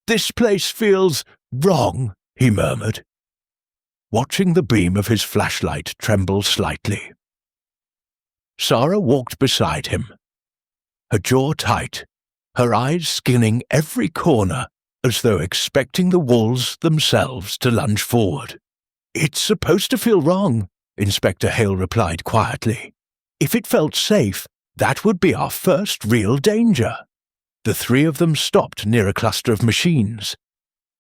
"This place feels wrong," he murmured, watching the beam of his flashlight tremble slightly. Sarah walked beside him, her jaw tight, her eyes scanning every corner as though expecting the walls themselves to lunge forward. "It's supposed to feel wrong," Inspector Hale replied quietly. "If it felt safe, that would be our first real danger." The three of them stopped near a cluster of machines,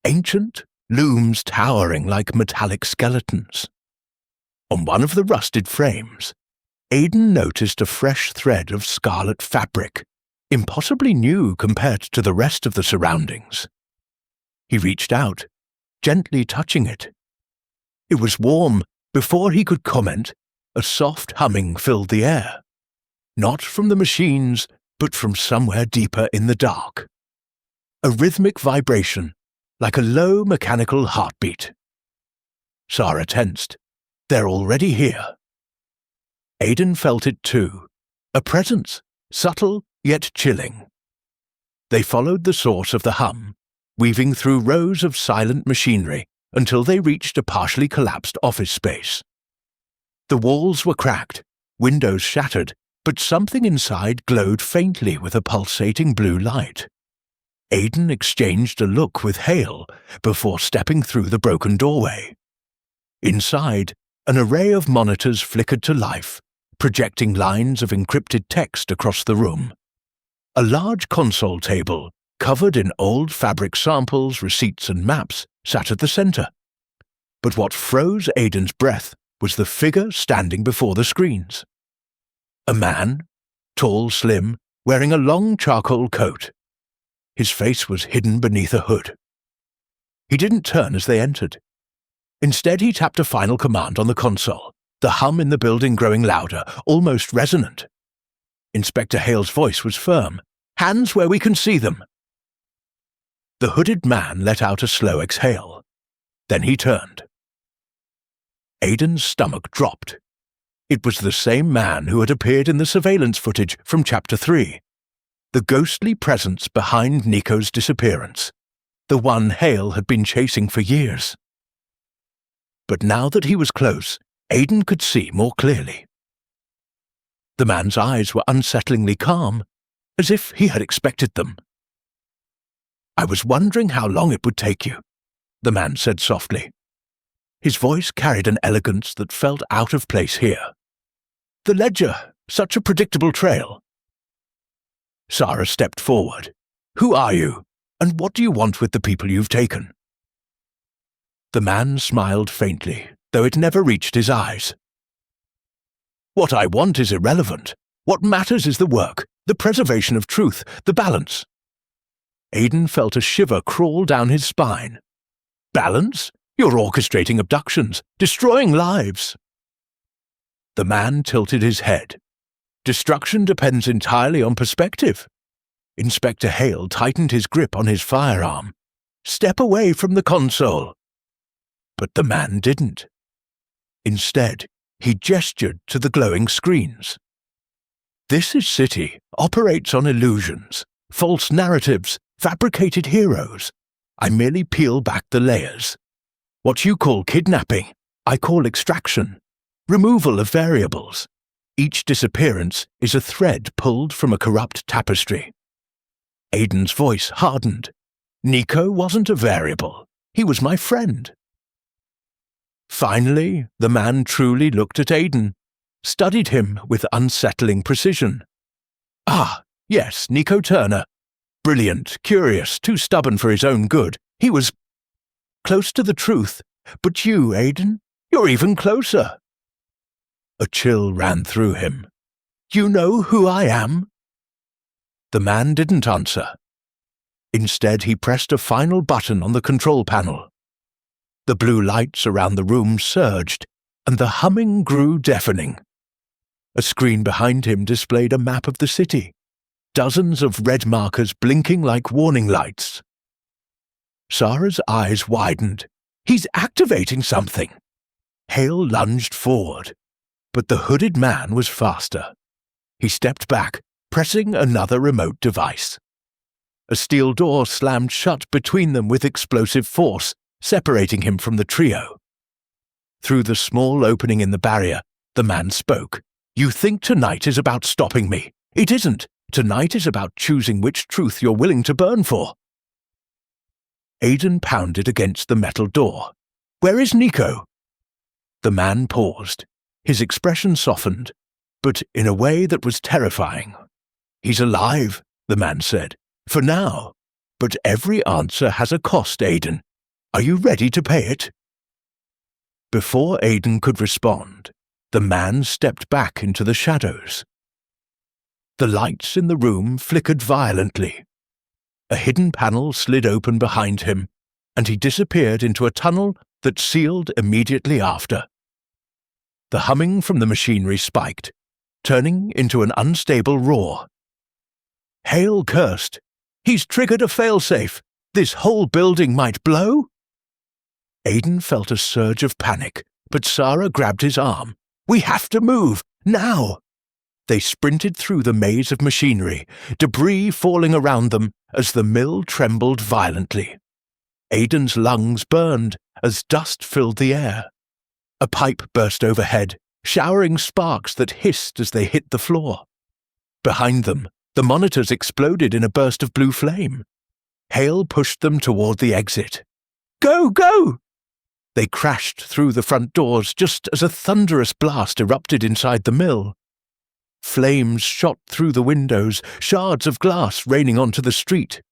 ancient looms towering like metallic skeletons. On one of the rusted frames, Aidan noticed a fresh thread of scarlet fabric, impossibly new compared to the rest of the surroundings. He reached out, gently touching it. It was warm. Before he could comment, a soft humming filled the air. Not from the machines, but from somewhere deeper in the dark. A rhythmic vibration, like a low mechanical heartbeat. Sarah tensed. They're already here. Aidan felt it too, a presence, subtle yet chilling. They followed the source of the hum, weaving through rows of silent machinery until they reached a partially collapsed office space. The walls were cracked, windows shattered, but something inside glowed faintly with a pulsating blue light. Aidan exchanged a look with Hale before stepping through the broken doorway. Inside, an array of monitors flickered to life, projecting lines of encrypted text across the room. A large console table, covered in old fabric samples, receipts and maps, sat at the center. But what froze Aidan's breath was the figure standing before the screens. A man, tall, slim, wearing a long charcoal coat. His face was hidden beneath a hood. He didn't turn as they entered. Instead, he tapped a final command on the console, the hum in the building growing louder, almost resonant. Inspector Hale's voice was firm. "Hands where we can see them." The hooded man let out a slow exhale. Then he turned. Aidan's stomach dropped. It was the same man who had appeared in the surveillance footage from Chapter 3. The ghostly presence behind Nico's disappearance. The one Hale had been chasing for years. But now that he was close, Aidan could see more clearly. The man's eyes were unsettlingly calm, as if he had expected them. "I was wondering how long it would take you," the man said softly. His voice carried an elegance that felt out of place here. "The ledger, such a predictable trail." Sarah stepped forward. "Who are you, and what do you want with the people you've taken?" The man smiled faintly, though it never reached his eyes. "What I want is irrelevant. What matters is the work, the preservation of truth, the balance." Aidan felt a shiver crawl down his spine. "Balance? You're orchestrating abductions, destroying lives." The man tilted his head. "Destruction depends entirely on perspective." Inspector Hale tightened his grip on his firearm. "Step away from the console." But the man didn't. Instead, he gestured to the glowing screens. "This city operates on illusions, false narratives, fabricated heroes. I merely peel back the layers. What you call kidnapping, I call extraction, removal of variables. Each disappearance is a thread pulled from a corrupt tapestry, Aidan's voice hardened. Nico wasn't a variable. He was my friend. Finally, the man truly looked at Aidan, studied him with unsettling precision. Ah, yes, Nico Turner. Brilliant, curious, too stubborn for his own good. He was close to the truth. But you, Aidan, you're even closer. A chill ran through him. You know who I am? The man didn't answer. Instead, he pressed a final button on the control panel. The blue lights around the room surged, and the humming grew deafening. A screen behind him displayed a map of the city, dozens of red markers blinking like warning lights. Sarah's eyes widened. He's activating something. Hale lunged forward, but the hooded man was faster. He stepped back, pressing another remote device. A steel door slammed shut between them with explosive force, separating him from the trio. Through the small opening in the barrier, the man spoke. You think tonight is about stopping me. It isn't. Tonight is about choosing which truth you're willing to burn for. Aidan pounded against the metal door. Where is Nico? The man paused. His expression softened, but in a way that was terrifying. He's alive, the man said. For now. But every answer has a cost, Aidan. Are you ready to pay it? Before Aidan could respond, the man stepped back into the shadows. The lights in the room flickered violently. A hidden panel slid open behind him, and he disappeared into a tunnel that sealed immediately after. The humming from the machinery spiked, turning into an unstable roar. Hale cursed. He's triggered a failsafe. This whole building might blow? Aidan felt a surge of panic, but Sarah grabbed his arm. We have to move, now! They sprinted through the maze of machinery, debris falling around them as the mill trembled violently. Aidan's lungs burned as dust filled the air. A pipe burst overhead, showering sparks that hissed as they hit the floor. Behind them, the monitors exploded in a burst of blue flame. Hale pushed them toward the exit. Go, go! They crashed through the front doors just as a thunderous blast erupted inside the mill. Flames shot through the windows, shards of glass raining onto the street.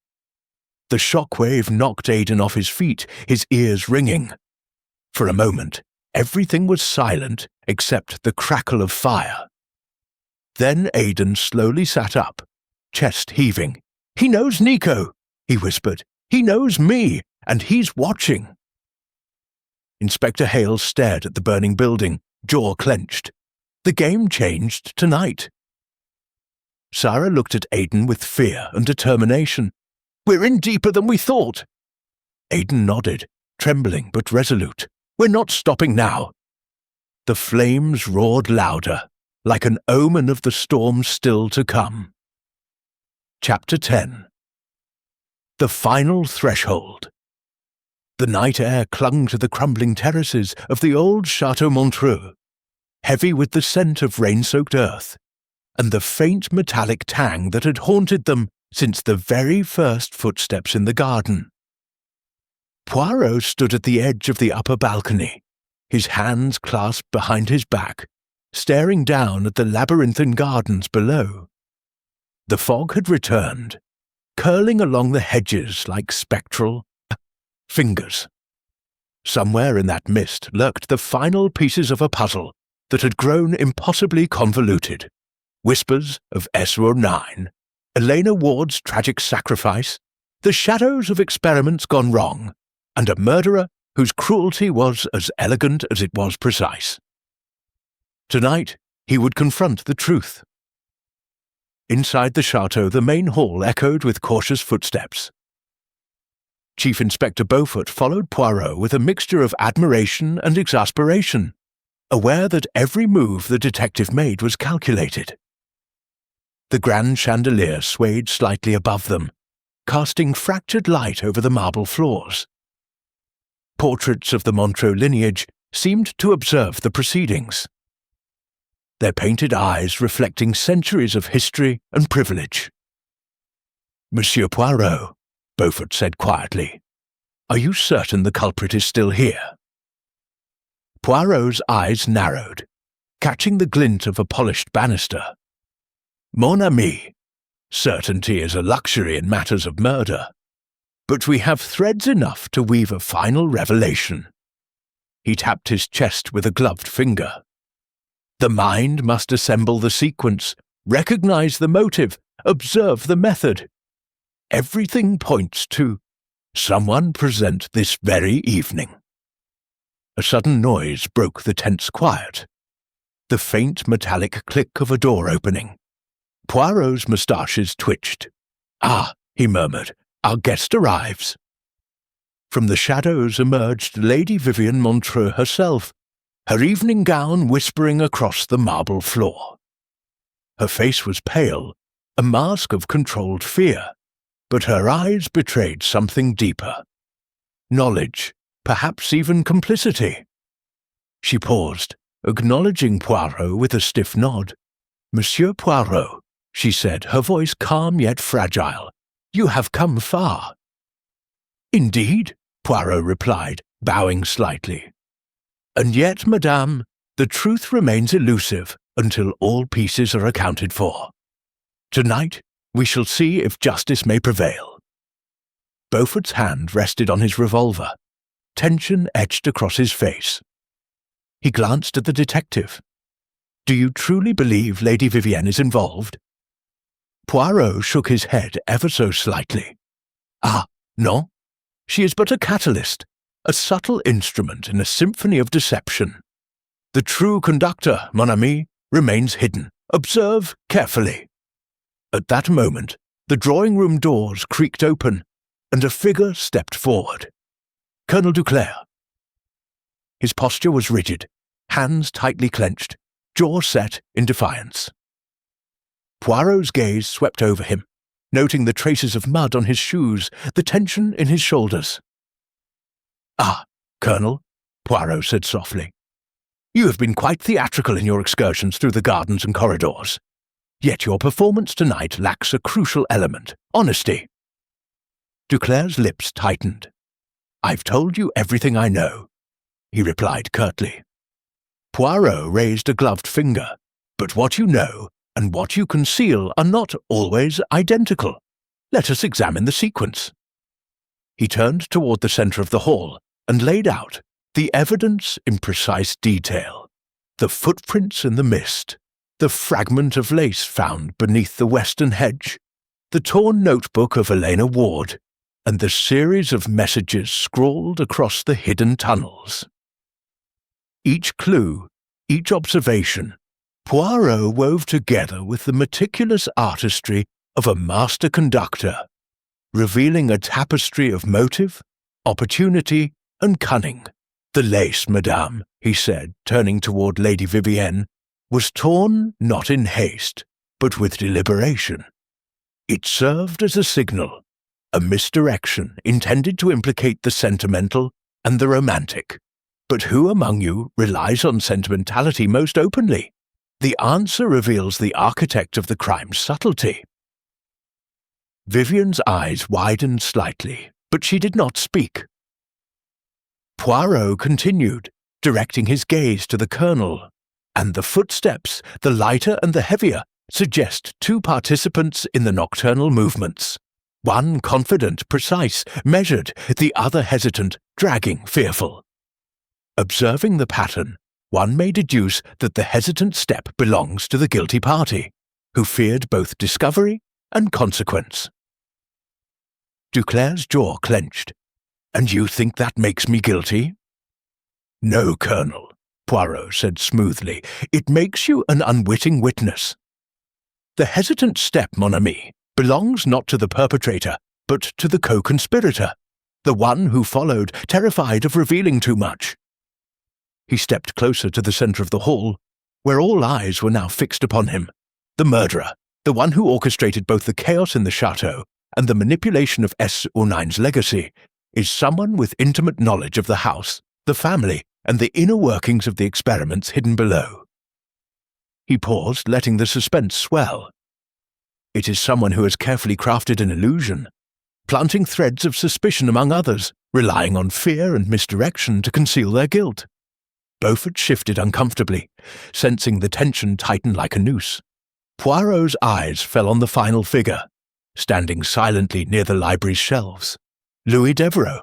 The shockwave knocked Aidan off his feet, his ears ringing. For a moment, everything was silent except the crackle of fire. Then Aidan slowly sat up, chest heaving. He knows Nico, he whispered. He knows me, and he's watching. Inspector Hale stared at the burning building, jaw clenched. The game changed tonight. Sarah looked at Aidan with fear and determination. We're in deeper than we thought. Aidan nodded, trembling but resolute. We're not stopping now. The flames roared louder, like an omen of the storm still to come. Chapter 10. The Final Threshold. The night air clung to the crumbling terraces of the old Chateau Montreux, heavy with the scent of rain-soaked earth, and the faint metallic tang that had haunted them since the very first footsteps in the garden. Poirot stood at the edge of the upper balcony, his hands clasped behind his back, staring down at the labyrinthine gardens below. The fog had returned, curling along the hedges like spectral fingers. Somewhere in that mist lurked the final pieces of a puzzle that had grown impossibly convoluted. Whispers of S09, Elena Ward's tragic sacrifice, the shadows of experiments gone wrong, and a murderer whose cruelty was as elegant as it was precise. Tonight, he would confront the truth. Inside the chateau, the main hall echoed with cautious footsteps. Chief Inspector Beaufort followed Poirot with a mixture of admiration and exasperation, aware that every move the detective made was calculated. The grand chandelier swayed slightly above them, casting fractured light over the marble floors. Portraits of the Montreux lineage seemed to observe the proceedings, their painted eyes reflecting centuries of history and privilege. Monsieur Poirot, Beaufort said quietly, are you certain the culprit is still here? Poirot's eyes narrowed, catching the glint of a polished banister. Mon ami, certainty is a luxury in matters of murder, but we have threads enough to weave a final revelation. He tapped his chest with a gloved finger. The mind must assemble the sequence, recognize the motive, observe the method. Everything points to someone present this very evening. A sudden noise broke the tense quiet. The faint metallic click of a door opening. Poirot's moustaches twitched. Ah, he murmured, our guest arrives. From the shadows emerged Lady Vivienne Montreux herself, her evening gown whispering across the marble floor. Her face was pale, a mask of controlled fear, but her eyes betrayed something deeper. Knowledge, perhaps even complicity. She paused, acknowledging Poirot with a stiff nod. Monsieur Poirot, she said, her voice calm yet fragile, you have come far. Indeed, Poirot replied, bowing slightly. And yet, madame, the truth remains elusive until all pieces are accounted for. Tonight, we shall see if justice may prevail. Beaufort's hand rested on his revolver. Tension etched across his face. He glanced at the detective. Do you truly believe Lady Vivienne is involved? Poirot shook his head ever so slightly. Ah, no. She is but a catalyst, a subtle instrument in a symphony of deception. The true conductor, mon ami, remains hidden. Observe carefully. At that moment, the drawing-room doors creaked open, and a figure stepped forward. Colonel Duclair. His posture was rigid, hands tightly clenched, jaw set in defiance. Poirot's gaze swept over him, noting the traces of mud on his shoes, the tension in his shoulders. Ah, Colonel, Poirot said softly. You have been quite theatrical in your excursions through the gardens and corridors. Yet your performance tonight lacks a crucial element, honesty. Duclair's lips tightened. I've told you everything I know, he replied curtly. Poirot raised a gloved finger, but what you know and what you conceal are not always identical. Let us examine the sequence. He turned toward the center of the hall and laid out the evidence in precise detail. The footprints in the mist, the fragment of lace found beneath the western hedge, the torn notebook of Elena Ward, and the series of messages scrawled across the hidden tunnels. Each clue, each observation, Poirot wove together with the meticulous artistry of a master conductor, revealing a tapestry of motive, opportunity, and cunning. The lace, madame, he said, turning toward Lady Vivienne, was torn not in haste, but with deliberation. It served as a signal, a misdirection intended to implicate the sentimental and the romantic. But who among you relies on sentimentality most openly? The answer reveals the architect of the crime's subtlety. Vivienne's eyes widened slightly, but she did not speak. Poirot continued, directing his gaze to the colonel, and the footsteps, the lighter and the heavier, suggest two participants in the nocturnal movements. One confident, precise, measured, the other hesitant, dragging, fearful. Observing the pattern, one may deduce that the hesitant step belongs to the guilty party, who feared both discovery and consequence. Duclair's jaw clenched. And you think that makes me guilty? No, Colonel, Poirot said smoothly. It makes you an unwitting witness. The hesitant step, mon ami, belongs not to the perpetrator, but to the co-conspirator, the one who followed, terrified of revealing too much. He stepped closer to the center of the hall, where all eyes were now fixed upon him. The murderer, the one who orchestrated both the chaos in the chateau and the manipulation of S. Urnine's legacy, is someone with intimate knowledge of the house, the family, and the inner workings of the experiments hidden below. He paused, letting the suspense swell. It is someone who has carefully crafted an illusion, planting threads of suspicion among others, relying on fear and misdirection to conceal their guilt. Beaufort shifted uncomfortably, sensing the tension tighten like a noose. Poirot's eyes fell on the final figure, standing silently near the library's shelves, Louis Devereux.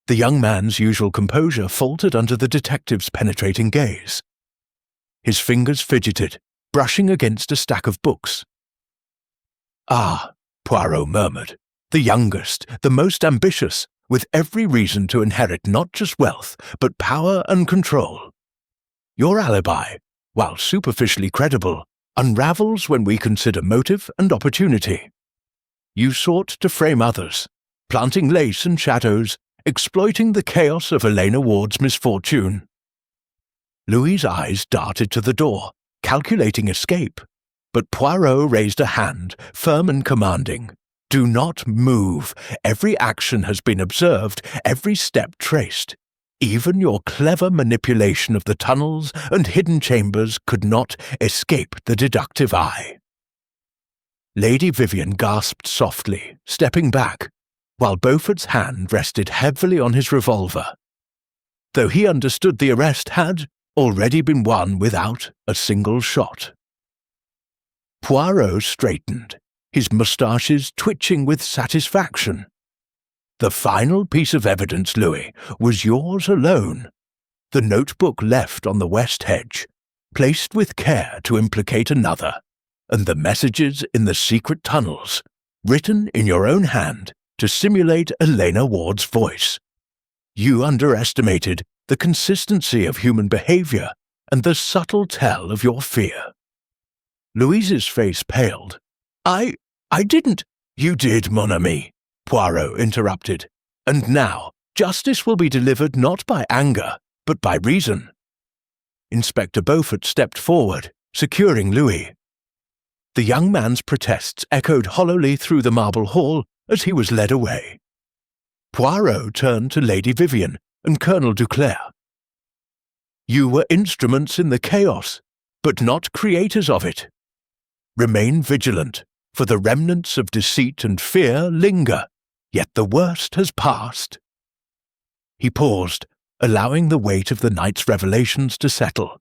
The young man's usual composure faltered under the detective's penetrating gaze. His fingers fidgeted, brushing against a stack of books. "Ah," Poirot murmured, "the youngest, the most ambitious, with every reason to inherit not just wealth, but power and control. Your alibi, while superficially credible, unravels when we consider motive and opportunity. You sought to frame others, planting lace and shadows, exploiting the chaos of Elena Ward's misfortune." Louis's eyes darted to the door, calculating escape, but Poirot raised a hand, firm and commanding. "Do not move. Every action has been observed, every step traced. Even your clever manipulation of the tunnels and hidden chambers could not escape the deductive eye." Lady Vivian gasped softly, stepping back, while Beaufort's hand rested heavily on his revolver. Though he understood the arrest had already been won without a single shot. Poirot straightened, his moustaches twitching with satisfaction. "The final piece of evidence, Louis, was yours alone. The notebook left on the west hedge, placed with care to implicate another, and the messages in the secret tunnels, written in your own hand to simulate Elena Ward's voice. You underestimated the consistency of human behavior and the subtle tell of your fear." Louise's face paled. I didn't." "You did, mon ami," Poirot interrupted. "And now, justice will be delivered not by anger, but by reason." Inspector Beaufort stepped forward, securing Louis. The young man's protests echoed hollowly through the marble hall as he was led away. Poirot turned to Lady Vivian and Colonel Duclair. "You were instruments in the chaos, but not creators of it. Remain vigilant, for the remnants of deceit and fear linger, yet the worst has passed." He paused, allowing the weight of the night's revelations to settle.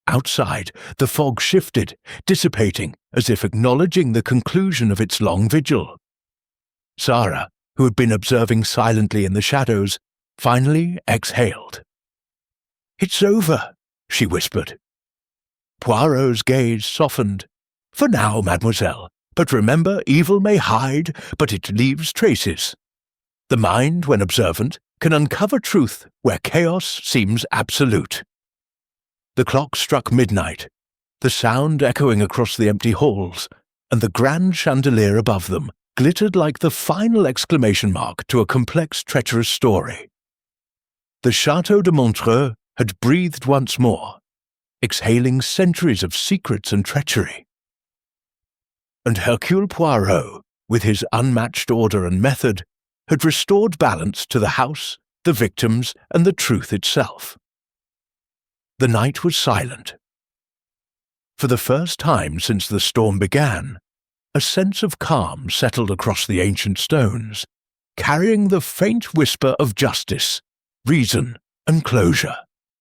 Outside, the fog shifted, dissipating as if acknowledging the conclusion of its long vigil. Sarah, who had been observing silently in the shadows, finally exhaled. "It's over," she whispered. Poirot's gaze softened. "For now, mademoiselle, but remember, evil may hide, but it leaves traces. The mind, when observant, can uncover truth where chaos seems absolute." The clock struck midnight, the sound echoing across the empty halls, and the grand chandelier above them glittered like the final exclamation mark to a complex, treacherous story. The Chateau de Montreux had breathed once more, exhaling centuries of secrets and treachery. And Hercule Poirot, with his unmatched order and method, had restored balance to the house, the victims, and the truth itself. The night was silent. For the first time since the storm began, a sense of calm settled across the ancient stones, carrying the faint whisper of justice, reason, and closure.